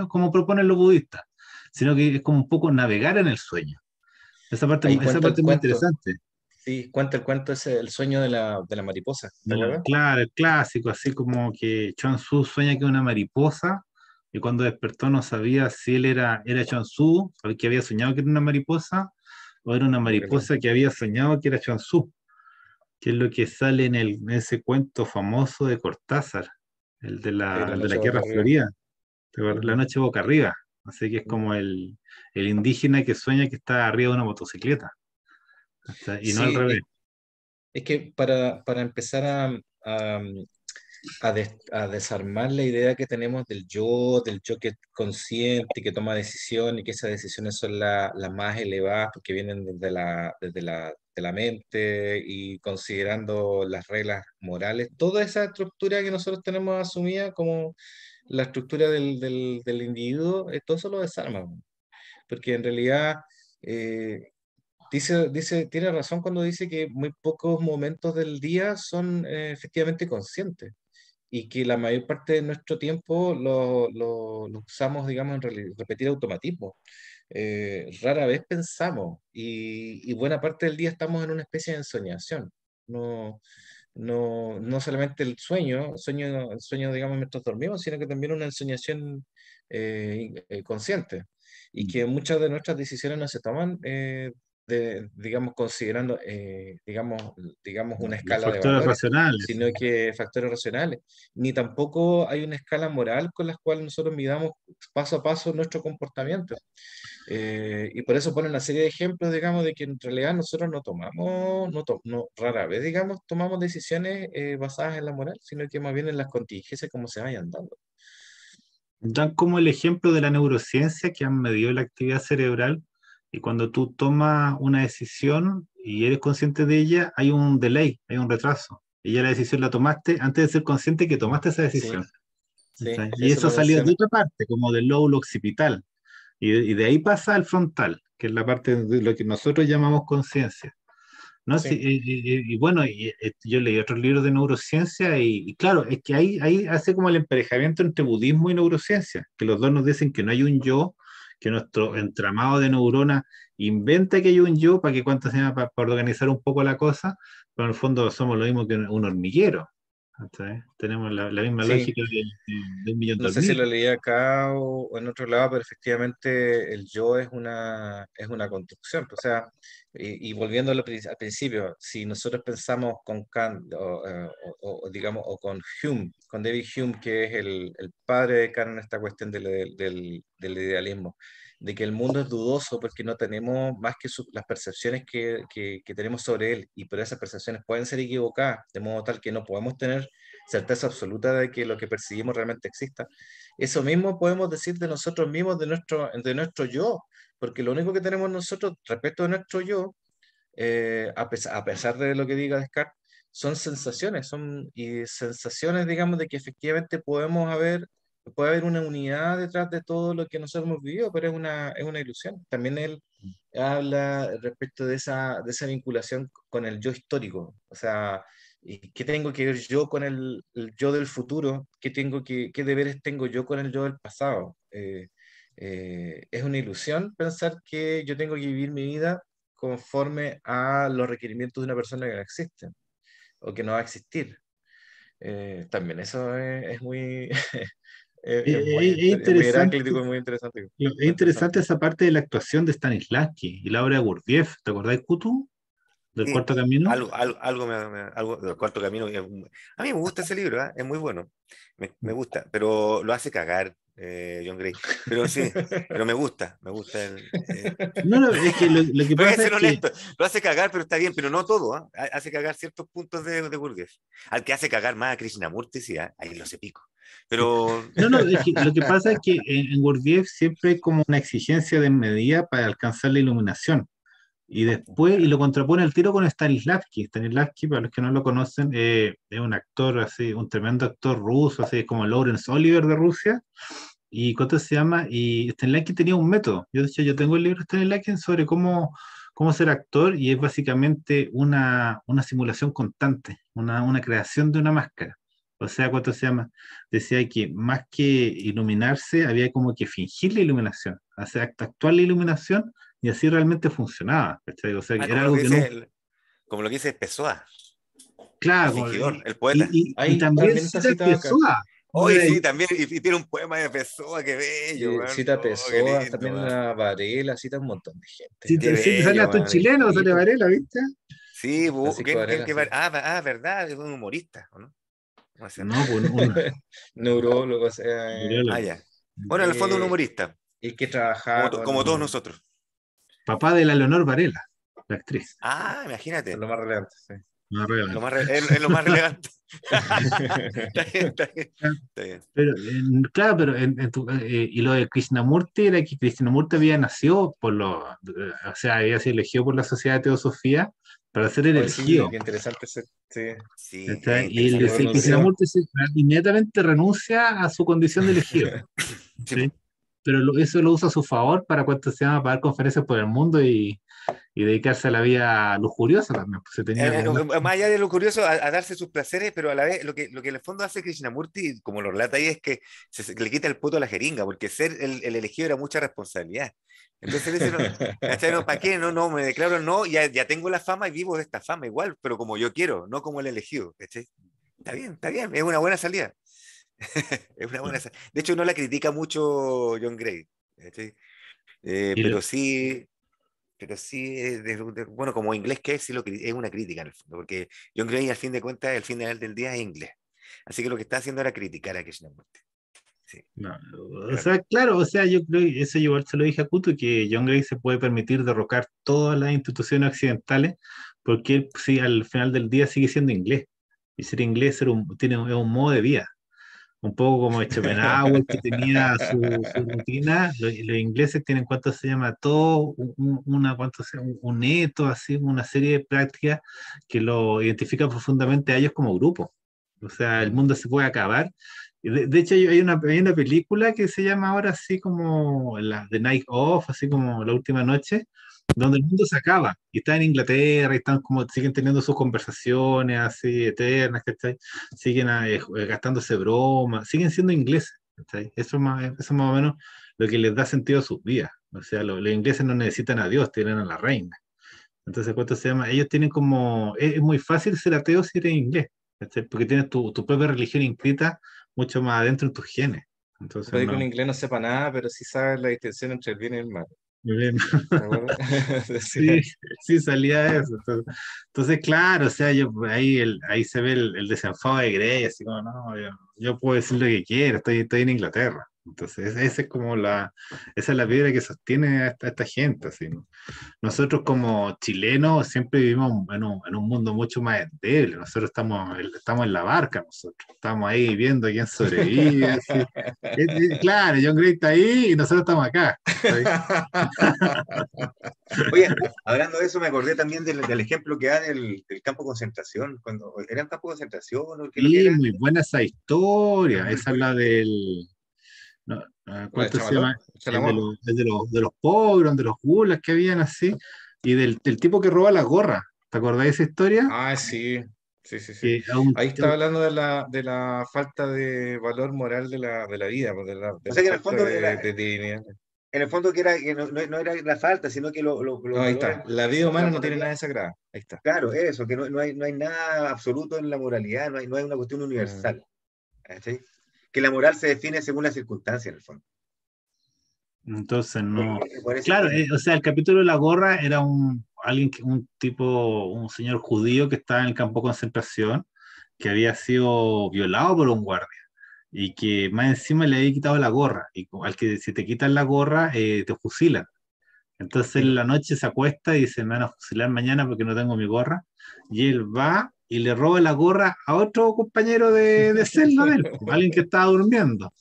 como proponen los budistas, sino que es como un poco navegar en el sueño. Ahí Esa cuenta el parte es muy cuento, interesante. sí, cuenta el cuento ese, el sueño de la mariposa, ¿te acuerdas? Claro, el clásico, así como que Chuang Tzu sueña que una mariposa, y cuando despertó no sabía si era Chuang Tzu, o que había soñado que era una mariposa, o era una Como que no. mariposa que había soñado que era Chuang Tzu, que es lo que sale en ese cuento famoso de Cortázar, Sí, la el de la noche boca Tierra arriba. Florida, ¿te acuerdas? La Ujú, noche boca arriba. Así que es ujú. como el indígena que sueña que está arriba de una motocicleta, ¿cachai? Y no al Sí, revés. es que para empezar a, a desarmar la idea que tenemos del yo que es consciente, que toma decisiones y que esas decisiones son las más elevadas porque vienen de la mente y considerando las reglas morales, toda esa estructura que nosotros tenemos asumida como la estructura del individuo, todo eso lo desarma, porque en realidad... eh, tiene razón cuando dice que muy pocos momentos del día son efectivamente conscientes y que la mayor parte de nuestro tiempo lo usamos, digamos, en repetir automatismo. Rara vez pensamos y buena parte del día estamos en una especie de ensoñación. No, no solamente el sueño, digamos, mientras dormimos, sino que también una ensoñación consciente. Y que muchas de nuestras decisiones no se toman digamos, considerando, digamos, una Los escala de factores valores, racionales. sino que factores racionales. Ni tampoco hay una escala moral con la cual nosotros midamos paso a paso nuestro comportamiento. Y por eso pone una serie de ejemplos, digamos, de que en realidad nosotros no tomamos, rara vez, digamos, tomamos decisiones basadas en la moral, sino que más bien en las contingencias como se vayan dando. Dan como el ejemplo de la neurociencia que han medido la actividad cerebral y cuando tú tomas una decisión y eres consciente de ella, hay un delay, hay un retraso. Y ya la decisión la tomaste antes de ser consciente que tomaste esa Sí, decisión. sí, Y eso eso lo salió de menciona. otra parte, como del lóbulo occipital. Y de ahí pasa al frontal, que es la parte de lo que nosotros llamamos conciencia. ¿No? Sí, Sí, bueno, yo leí otros libros de neurociencia y claro, es que ahí hace como el emparejamiento entre budismo y neurociencia, que los dos nos dicen que no hay un yo, que nuestro mm, entramado de neuronas inventa que hay un yo para que cuánto se llama, para organizar un poco la cosa, pero en el fondo somos lo mismo que un hormiguero. ¿Cachai? Tenemos la misma sí. lógica de un millón de No sé si lo hormigas. leí acá o en otro lado, pero efectivamente el yo es una construcción. O sea, y volviendo al principio, si nosotros pensamos con Kant o digamos, o con Hume, con David Hume, que es el padre de Kant en esta cuestión del idealismo, de que el mundo es dudoso porque no tenemos más que las percepciones que tenemos sobre él, y por esas percepciones pueden ser equivocadas, de modo tal que no podemos tener certeza absoluta de que lo que percibimos realmente exista. Eso mismo podemos decir de nosotros mismos, de nuestro yo, porque lo único que tenemos nosotros respecto de nuestro yo, a pesar de lo que diga Descartes, son sensaciones, y sensaciones, digamos, de que efectivamente puede haber una unidad detrás de todo lo que nosotros hemos vivido, pero es una ilusión. También él habla respecto de esa vinculación con el yo histórico, o sea, ¿y qué tengo que ver yo con el yo del futuro? ¿Qué deberes tengo yo con el yo del pasado? Es una ilusión pensar que yo tengo que vivir mi vida conforme a los requerimientos de una persona que no existe o que no va a existir. También eso es muy, es muy interesante, heráclito y muy interesante. es Muy interesante interesante. esa parte de la actuación de Stanislavski y la obra de Gurdjieff. ¿Te acordás, Kutu, del Sí, Cuarto Camino? algo del Cuarto Camino. A mí me gusta ese libro, ¿ah? Es muy bueno. Me gusta, pero lo hace cagar John Gray. Pero sí, pero me gusta No, no, es que lo que Voy a pasa es ser que, honesto, lo hace cagar, pero está bien, pero no todo, ¿ah? Hace cagar ciertos puntos de Gurdjieff. Al que hace cagar más a Krishnamurti, sí, ¿ah? Ahí lo sé pico. sí. Pero No, no, es que lo que pasa es que en Gurdjieff siempre hay como una exigencia de medida para alcanzar la iluminación. Y después, y lo contrapone al tiro con Stanislavski. Stanislavski, para los que no lo conocen, es un actor así, un tremendo actor ruso, así como Laurence Olivier de Rusia. ¿Y cuánto se llama? Y Stanislavski tenía un método. Yo, de hecho, yo tengo el libro de Stanislavski sobre cómo ser actor, y es básicamente una simulación constante, una creación de una máscara. O sea, ¿cuánto se llama? Decía que más que iluminarse, había como que fingir la iluminación, hacer actuar la iluminación, y así realmente funcionaba, ¿cachai? O sea, que era como lo algo que que no, dice como lo que dice Pessoa, el claro, fingidor, el poeta. y Ahí también también está cita citado acá. Pessoa. Hoy sí, también, y tiene un poema de Pessoa, qué bello, man. Cita Oh, qué Pessoa, lindo, también man. a Varela, cita un montón de gente. Qué Sí, sale bello, hasta un man. chileno, Sí, sale pues, Varela, ¿viste? Sí, Francisco Varela, sí. verdad, es un humorista, ¿o no? No sé. No, pues Neurólogo, o sea, Ah, ya. Bueno, en el fondo un eh, humorista, y que trabajaba como todos con nosotros. papá de la Leonor Varela, la actriz. Ah, imagínate, lo más relevante, sí. No, lo relevante. más es lo más relevante. Está bien, está bien, está bien. Pero, claro, pero y lo de Krishnamurti era que Krishnamurti había nacido o sea, había sido elegido por la Sociedad de Teosofía para ser el Hoy sí, elegido. qué interesante sí. Sí, es ¿Cachai? Y él Y interesante. decía que renunció. Krishnamurti inmediatamente renuncia a su condición de elegido. Sí, ¿Sí? po. Pero eso lo usa a su favor para, cuánto se llama, para dar conferencias por el mundo, y dedicarse a la vida lujuriosa también, pues se tenía como una... Más allá de lo curioso, a darse sus placeres, pero a la vez lo que en el fondo hace Krishnamurti, como lo relata ahí, es que le quita el puto a la jeringa, porque ser el elegido era mucha responsabilidad. Entonces él dice, no, ¿cachai? No, ¿para qué? No, me declaro no, ya tengo la fama y vivo de esta fama igual, pero como yo quiero, no como el elegido. ¿Cachai? Está bien, es una buena salida. Es una buena salida. De hecho, no la critica mucho John Gray. ¿Cachai? Y lo- Pero sí, bueno, como inglés que es, sí es una crítica en el fondo, porque John Gray al fin de cuentas, el final del día es inglés. Así que lo que está haciendo era criticar a Krishnamurti. Sí, no, o era sea, claro, o sea, yo creo que eso yo igual se lo dije a Kuto, que John Gray se puede permitir derrocar todas las instituciones occidentales, porque él, sí, al final del día sigue siendo inglés. Y ser inglés es un modo de vida. Un poco como Schopenhauer, que tenía su rutina. Los ingleses tienen, ¿cuánto se llama? Todo, ¿cuánto se llama? Un eto, así, una serie de prácticas que lo identifica profundamente a ellos como grupo. O sea, el mundo se puede acabar. Y de hecho, hay una película que se llama ahora así como The Night Of, así como La Última Noche, donde el mundo se acaba. Y está en Inglaterra, y están como, siguen teniendo sus conversaciones así eternas, ¿cachai? Siguen gastándose bromas, siguen siendo ingleses, ¿cachai? Eso es más o menos lo que les da sentido a sus vidas. O sea, los ingleses no necesitan a Dios, tienen a la reina. Entonces, ¿cuánto se llama? Ellos tienen como, es muy fácil ser ateo si eres inglés, ¿cachai? Porque tienes tu propia religión inscrita mucho más adentro en tus genes. Entonces, Puede que un no. inglés no sepa nada, pero sí sabe la distinción entre el bien y el mal. Muy bien. ¿Te acuerdas? Sí, sí, salía eso. Entonces, claro, o sea, ahí se ve el desenfado de Grey, así como, no, yo puedo decir lo que quiero, estoy en Inglaterra. Entonces, esa es como esa es la piedra que sostiene a esta gente, así, ¿no? Nosotros como chilenos siempre vivimos en un mundo mucho más endeble. Nosotros estamos en la barca, nosotros estamos ahí viendo quién sobrevive. Así. Claro, John Gray está ahí y nosotros estamos acá. ¿Sí? Oye, hablando de eso, me acordé también del ejemplo que da del campo de concentración. Cuando era un campo de concentración, ¿o qué es lo que Sí, era? muy buena esa historia. Muy Esa es la buena. del. No, ¿La de ¿cuánto se llama? Chamalón? Chalamón. De los pobres, de los gulas que habían así. Y del tipo que roba la gorra. ¿Te acordás de esa historia? Ah, sí, sí, sí, sí. Que a un, Ahí está hablando de la falta de valor moral de la vida, pues, de O la sea que en el falta fondo era, de dignidad. en el fondo que era que no era la falta, sino que No, los ahí valores está. La vida de la humana no tiene moralidad. nada de sagrada. Ahí está. Claro, eso, que no hay nada absoluto en la moralidad, no hay una cuestión Mm. universal. ¿Cachai? Que la moral se define según las circunstancias, en el fondo. entonces no. Por ese Claro, estilo. o sea, el capítulo de la gorra era un tipo, un señor judío que estaba en el campo de concentración, que había sido violado por un guardia y que más encima le había quitado la gorra. Y al que si te quitan la gorra, te fusilan. Entonces Sí, en la noche se acuesta y dice, me van a fusilar mañana porque no tengo mi gorra. Y él va y le roba la gorra a otro compañero de celda de él, alguien que estaba durmiendo.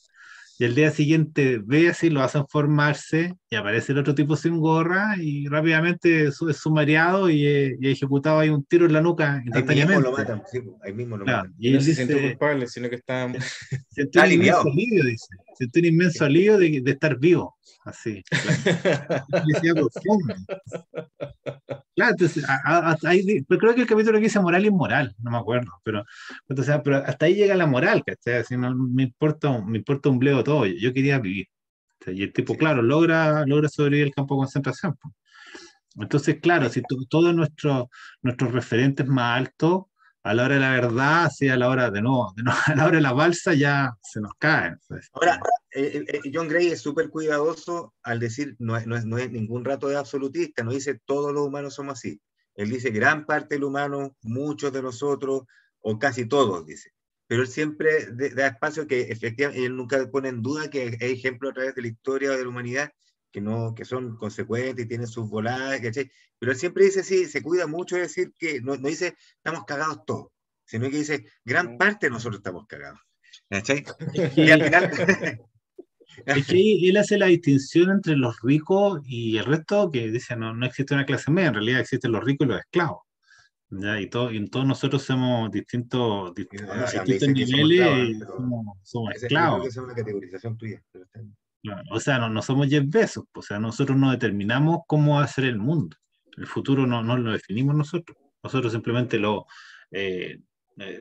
Y el día siguiente ve así, lo hacen formarse y aparece el otro tipo sin gorra y rápidamente es sumariado y ejecutado ahí un tiro en la nuca ahí mismo lo instantáneamente. matan, sí, ahí mismo lo Claro. matan. Y Y no él se sintió dice, culpable, sino que está. siento Está un inmenso aliviado. alivio, dice, siento un inmenso alivio de estar vivo, así, felicidad profunda. Claro, entonces, pero creo que el capítulo que dice moral y inmoral, no me acuerdo, pero, o sea, pero hasta ahí llega la moral, ¿cachai? Así, no, me importa un bledo todo, yo quería vivir. ¿Cachai? Y el tipo, Sí. claro, logra sobrevivir al campo de concentración, po. Entonces, claro, Ahí si está. todos nuestros referentes más altos, a la hora de la verdad, así a la hora de no, a la hora de la balsa ya se nos caen. ¿Sabes? Ahora, John Gray es súper cuidadoso al decir, no es ningún rato de absolutista, no dice todos los humanos somos así. Él dice gran parte del humano, muchos de nosotros, o casi todos, dice. Pero él siempre da espacio que efectivamente, él nunca pone en duda que hay ejemplos a través de la historia de la humanidad que son consecuentes y tienen sus voladas, ¿cachai? Pero él siempre dice, sí, se cuida mucho de decir que no dice estamos cagados todos, sino que dice gran parte de nosotros estamos cagados. ¿Cachai? Es Y al que, final, es que ahí él hace la distinción entre los ricos y el resto, que dice, no existe una clase media, en realidad existen los ricos y los esclavos. ¿Ya? Y todos nosotros somos no a sé dónde distintos dice que somos esclavos, ¿eh? niveles, Pero somos yo creo que esclavos. esa es una categorización tuya. Pero Claro. O sea, no somos Jeff Bezos, o sea, nosotros no determinamos cómo va a ser el mundo. El futuro no lo definimos nosotros. Nosotros simplemente eh, eh,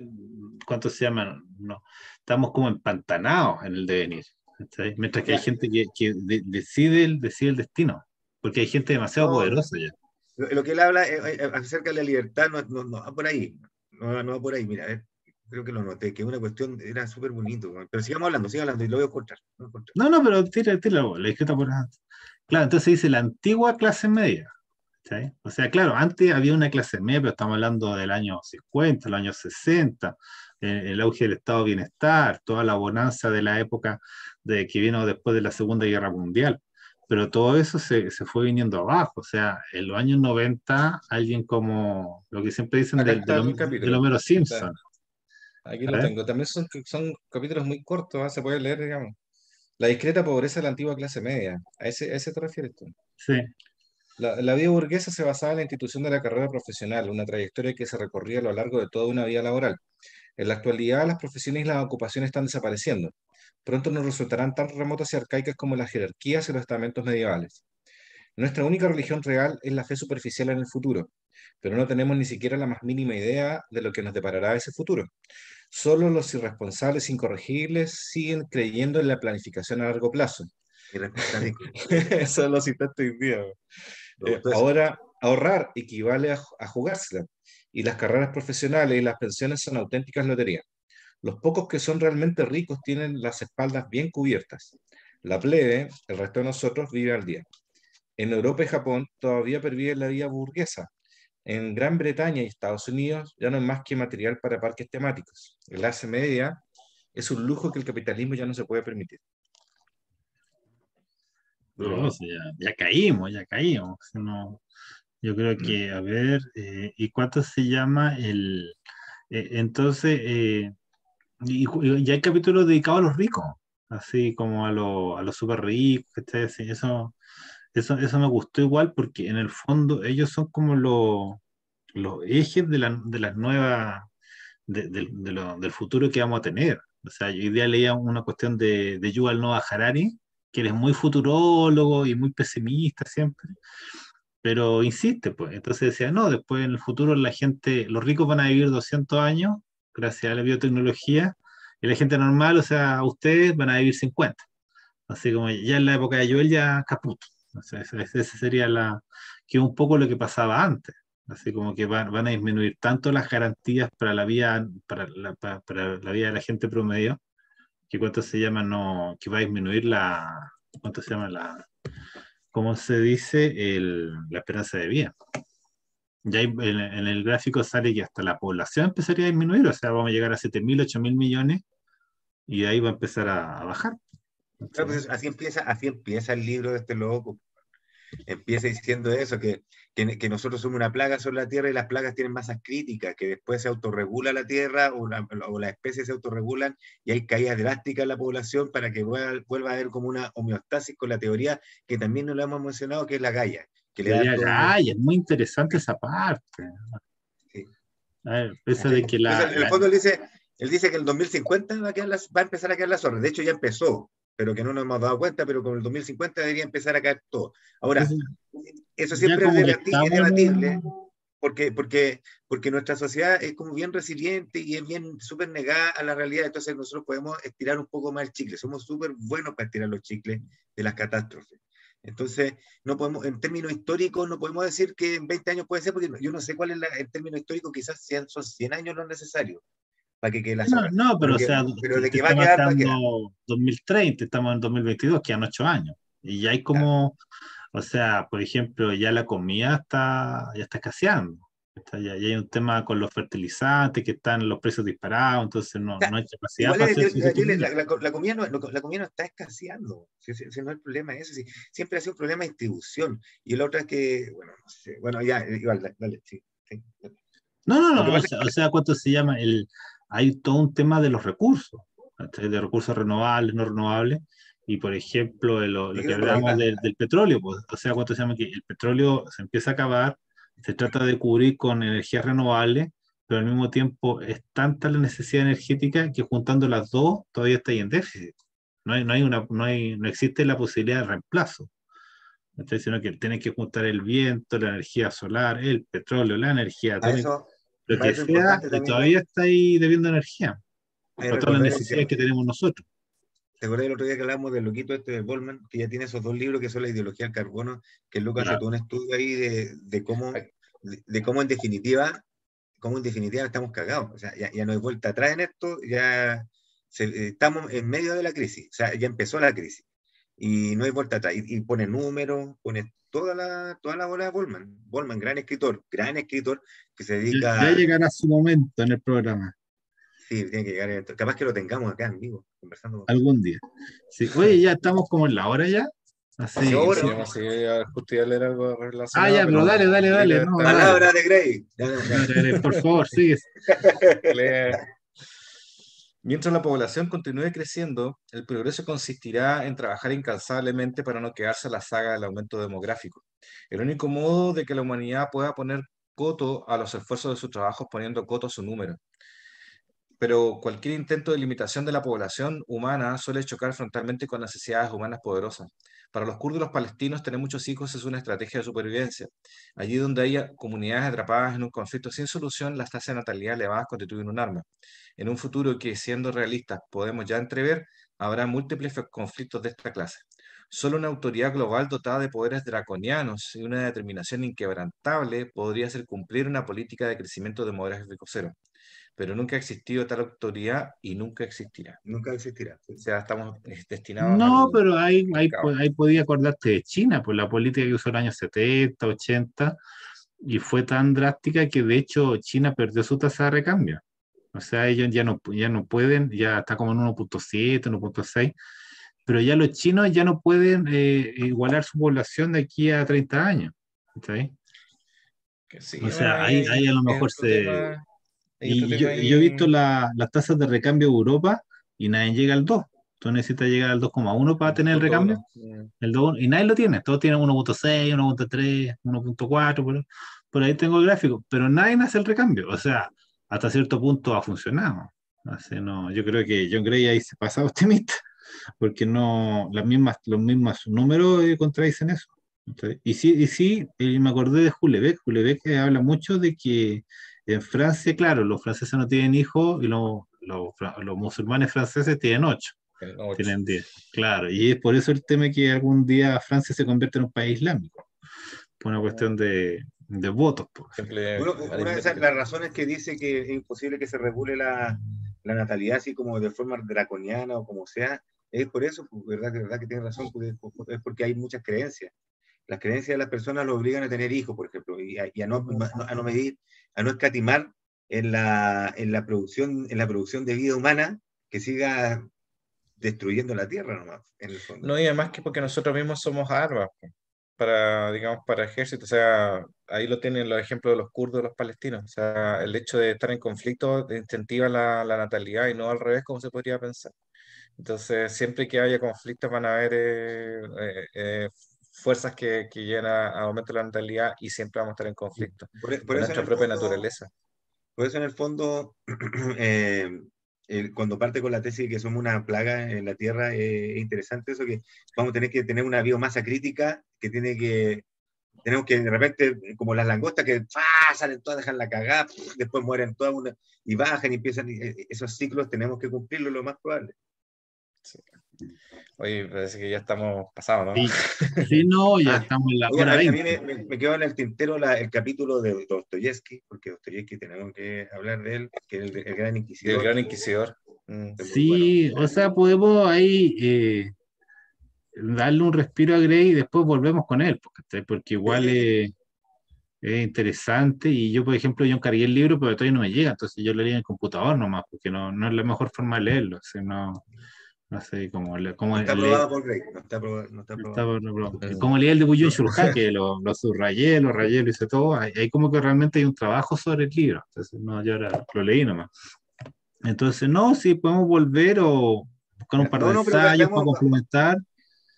¿cuánto se llama? No, estamos como empantanados en el devenir. ¿Cachai? Mientras que hay mira, gente que decide el destino, porque hay gente demasiado no, poderosa ya. lo que él habla acerca de la libertad no va por ahí. No va por ahí. Mira, creo que lo noté, que una cuestión era súper bonito. Pero siga hablando y lo voy a encontrar. Lo voy a encontrar. No, pero tira la izquierda por antes. Claro, entonces dice la antigua clase media. ¿Cachai? O sea, claro, antes había una clase media, pero estamos hablando del año 50, el año 60, el auge del estado de bienestar, toda la bonanza de la época que vino después de la Segunda Guerra Mundial. Pero todo eso se fue viniendo abajo. O sea, en los años 90, alguien como lo que siempre dicen Acá del, está el del capítulo. Homero Está. Simpson. Aquí lo ¿Sabes? tengo. También son capítulos muy cortos, ¿ah? Se puede leer, digamos. La discreta pobreza de la antigua clase media. A ese te refieres tú? Sí. La vida burguesa se basaba en la institución de la carrera profesional, una trayectoria que se recorría a lo largo de toda una vida laboral. En la actualidad, las profesiones y las ocupaciones están desapareciendo. Pronto nos resultarán tan remotas y arcaicas como las jerarquías y los estamentos medievales. Nuestra única religión real es la fe superficial en el futuro, pero no tenemos ni siquiera la más mínima idea de lo que nos deparará ese futuro. Solo los irresponsables e incorregibles siguen creyendo en la planificación a largo plazo. Irresponsable. Eso lo citaste hoy día. Me gustó eso. Ahora, ahorrar equivale a jugársela, y las carreras profesionales y las pensiones son auténticas loterías. Los pocos que son realmente ricos tienen las espaldas bien cubiertas. La plebe, el resto de nosotros, vive al día. En Europa y Japón todavía pervive la vida burguesa. En Gran Bretaña y Estados Unidos ya no es más que material para parques temáticos. La clase media es un lujo que el capitalismo ya no se puede permitir. No, sí, ya caímos, ya caímos. No, yo creo que, a ver, ¿y cuánto se llama el... entonces, y ya hay capítulos dedicados a los ricos, así como a los súper ricos, ¿cachai? Sí, eso me gustó igual porque en el fondo ellos son como los ejes de las nuevas, del futuro que vamos a tener. O sea, yo hoy día leía una cuestión de Yuval Noah Harari, que él es muy futurólogo y muy pesimista siempre, pero insiste, pues. Entonces decía, no, después en el futuro la gente, los ricos van a vivir 200 años gracias a la biotecnología, y la gente normal, o sea, ustedes van a vivir 50. Así como ya en la época de Joel ya caput. O sea, ese sería que un poco lo que pasaba antes. Así como que van a disminuir tanto las garantías para la vida, para la vida de la gente promedio, que cuánto se llama, no, que va a disminuir ¿cuánto se llama ¿cómo se dice? La esperanza de vida. Ya en el gráfico sale que hasta la población empezaría a disminuir, o sea, vamos a llegar a 7.000, 8.000 millones y de ahí va a empezar a bajar. Claro, pues así empieza el libro de este loco. Empieza diciendo eso, que nosotros somos una plaga sobre la Tierra y las plagas tienen masas críticas, que después se autorregula la Tierra o las especies se autorregulan y hay caídas drásticas en la población para que vuelva a haber como una homeostasis con la teoría que también no lo hemos mencionado, que es la Gaia. Que le da todo Gaia, es muy interesante esa parte. sí. A ver, eso de que Entonces, en el fondo él dice que el 2050 va a empezar a quedar la zorra. De hecho, ya empezó, pero que no nos hemos dado cuenta, pero con el 2050 debería empezar a caer todo. Ahora, eso ya siempre es como que estamos debatible, porque nuestra sociedad es como bien resiliente y es bien súper negada a la realidad, entonces nosotros podemos estirar un poco más el chicle, somos súper buenos para estirar los chicles de las catástrofes. Entonces, no podemos, en términos históricos, no podemos decir que en 20 años puede ser, porque yo no sé cuál es el término histórico, quizás son 100 años lo necesario para que quede la zorra. No, pero o sea, Pero de te que va está a quedar, va a marcando quedar. 2030, estamos en 2022, quedan 8 años. Y ya hay Claro. como, o sea, por ejemplo, ya la comida ya está escaseando. Ya hay un tema con los fertilizantes, que están los precios disparados, entonces O sea, no hay capacidad igual para hacer su comida. la comida no está escaseando. Si no, el problema es ese. Siempre ha sido un problema de distribución. Y el otro es que, bueno, no sé. Bueno, ya, igual, dale, sí. Dale. Lo que No, pasa o sea, ¿cuánto se llama? Hay todo un tema de los recursos, ¿cachai? De recursos renovables, no renovables, y por ejemplo, es lo que que no por ahí hablábamos va. del petróleo, pues, o sea, ¿cuánto se llama? Que el petróleo se empieza a acabar, se trata de cubrir con energías renovables, pero al mismo tiempo es tanta la necesidad energética que juntando las dos todavía está ahí en déficit. No existe la posibilidad de reemplazo. ¿Cachai? Sino que tienes que juntar el viento, la energía solar, el petróleo, la energía Para atómica, eso, lo para que eso es sea, importante también todavía está ahí debiendo energía, para todas las recordar el necesidades tema. que tenemos nosotros. ¿Te acuerdas el otro día que hablamos del loquito este de Goldman, que ya tiene esos dos libros que son la ideología del carbono, que el loco hace Claro. todo un estudio ahí de cómo en definitiva estamos cagados. O sea, ya no hay vuelta atrás en esto, estamos en medio de la crisis, o sea, ya empezó la crisis y no hay vuelta atrás. Y pone números, pone toda la bola de Goldman. Goldman, gran escritor que se Ya dedica. llegará su momento en el programa, Sí, tiene que llegar. Capaz que lo tengamos acá en vivo, conversando con nosotros. algún día. Sí. Oye, ya estamos como en la hora ya. Sí, Así. ahora, Sí, vamos a seguir justo iba a leer algo relacionado, Ya, pero pero dale, no, dale. palabra de Grey. Dale, por favor, sigue. lea. Mientras la población continúe creciendo, el progreso consistirá en trabajar incansablemente para no quedarse a la saga del aumento demográfico. El único modo de que la humanidad pueda poner coto a los esfuerzos de su trabajo es poniendo coto a su número. Pero cualquier intento de limitación de la población humana suele chocar frontalmente con necesidades humanas poderosas. Para los kurdos y los palestinos, tener muchos hijos es una estrategia de supervivencia. Allí donde haya comunidades atrapadas en un conflicto sin solución, las tasas de natalidad elevadas constituyen un arma. En un futuro que, siendo realistas, podemos ya entrever, habrá múltiples conflictos de esta clase. Solo una autoridad global dotada de poderes draconianos y una determinación inquebrantable podría hacer cumplir una política de crecimiento demográfico cero, pero nunca ha existido tal autoridad y nunca existirá. Nunca existirá. O sea, estamos destinados No, al pero caos. ahí podía acordarte de China, pues la política que usó en los años 70, 80, y fue tan drástica que de hecho China perdió su tasa de recambio. O sea, ellos ya no pueden, ya está como en 1.7, 1.6, pero ya los chinos ya no pueden igualar su población de aquí a 30 años. ¿Sí? Sí, O sea, bueno, ahí a lo mejor otro tema, hay otro Y tema yo he ahí. visto las tasas de recambio de Europa y nadie llega al 2. Tú necesitas llegar al 2,1 para tener el recambio. 2.1. El 2, y nadie lo tiene. Todos tienen 1,6, 1,3, 1,4. Por ahí tengo el gráfico. Pero nadie hace el recambio. O sea, hasta cierto punto ha funcionado. Así no, yo creo que John Gray ahí se pasa optimista. Porque no, los mismos números contradicen eso. Y sí, me acordé de Houellebecq. Houellebecq habla mucho de que en Francia, claro, los franceses no tienen hijos y los musulmanes franceses tienen 8, En 8. tienen 10. Claro, y es por eso el tema que algún día Francia se convierte en un país islámico, por una cuestión de votos. Simple Bueno, una de aritmética. las razones que dice que es imposible que se regule la natalidad así como de forma draconiana o como sea, es por eso, verdad que tiene razón, es porque hay muchas creencias. Las creencias de las personas lo obligan a tener hijos, por ejemplo, y a no medir, a no escatimar en la producción de vida humana que siga destruyendo la tierra nomás, en el fondo. No, y además que porque nosotros mismos somos armas para, digamos, para ejército. O sea, ahí lo tienen los ejemplos de los kurdos, los palestinos. O sea, el hecho de estar en conflicto incentiva la natalidad y no al revés, como se podría pensar. Entonces, siempre que haya conflictos van a haber fuerzas que llegan a aumento de la natalidad y siempre vamos a estar en conflicto. Por Es eso en nuestra el propia fondo, naturaleza. por eso en el fondo eh, cuando parte con la tesis de que somos una plaga en la Tierra, es interesante eso, que vamos a tener que tener una biomasa crítica que tenemos que de repente, como las langostas que salen todas, dejan la cagada, después mueren todas y bajan y empiezan, esos ciclos tenemos que cumplirlos lo más probable. Sí. Oye, parece que ya estamos pasados, ¿no? Sí, sí, no, ya estamos en la Oye, hora a 20. mí me quedó en el tintero el capítulo de Dostoyevsky, porque Dostoyevsky tenemos que hablar de él, que es el gran El inquisidor. Gran Inquisidor. Es muy bueno. Sí, o sea, podemos ahí darle un respiro a Grey y después volvemos con él, porque igual es interesante. Y yo, por ejemplo, yo encargué el libro, pero todavía no me llega, entonces yo lo leí en el computador nomás, porque no es la mejor forma de leerlo. O sea, no sé cómo No está leer. aprobado por Grey, no está aprobado. No está aprobado. Como leí el de Buyun Shulha, que lo subrayé, lo rayé, lo hice todo. Ahí como que realmente hay un trabajo sobre el libro. Entonces, no, yo ahora lo leí nomás. Entonces, no, sí, podemos volver o buscar un par de No, pero ensayos para complementar.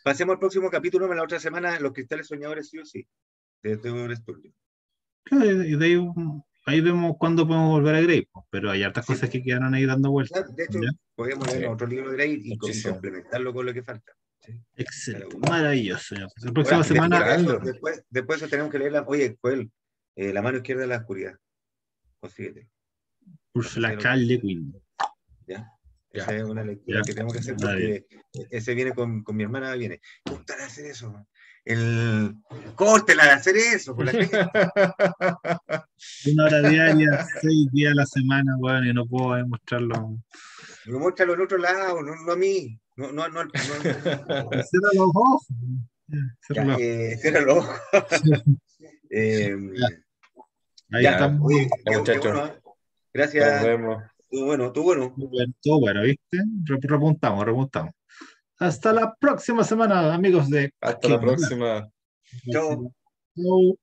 pasemos al próximo capítulo, la otra semana, Los Cristales Soñadores, sí o sí, de Theodore Sturgeon. Claro, y de ahí vemos cuándo podemos volver a Grey, pero hay hartas cosas que quedaron ahí dando vueltas. De hecho, ¿Ya? podemos leer otro libro de Grey y Muchísimo. complementarlo con lo que falta. ¿Sí? Excelente, maravilloso. Señor. La Ahora, próxima semana, después de eso tenemos que leer oye, Joel, La mano izquierda de la oscuridad. Consíguete. Ursula K. Le Guin. ¿Ya? Ya. Esa es una lectura Ya. que tenemos que hacer porque ese viene con mi hermana, viene. Me gustaría hacer eso. Córtela de hacer eso. Por la Una hora diaria, 6 días a la semana, bueno, y no puedo demostrarlo. Pero muéstralo en otro lado, no a mí. Cierra los ojos. Cierra los ojos. Ahí Ya, estamos. oye, Ya, qué muchachos. bueno, Nos gracias. vemos. Tú bueno. Todo bueno, ¿viste? Repuntamos. Hasta la próxima semana, amigos de Hasta la próxima. Chao. Chau.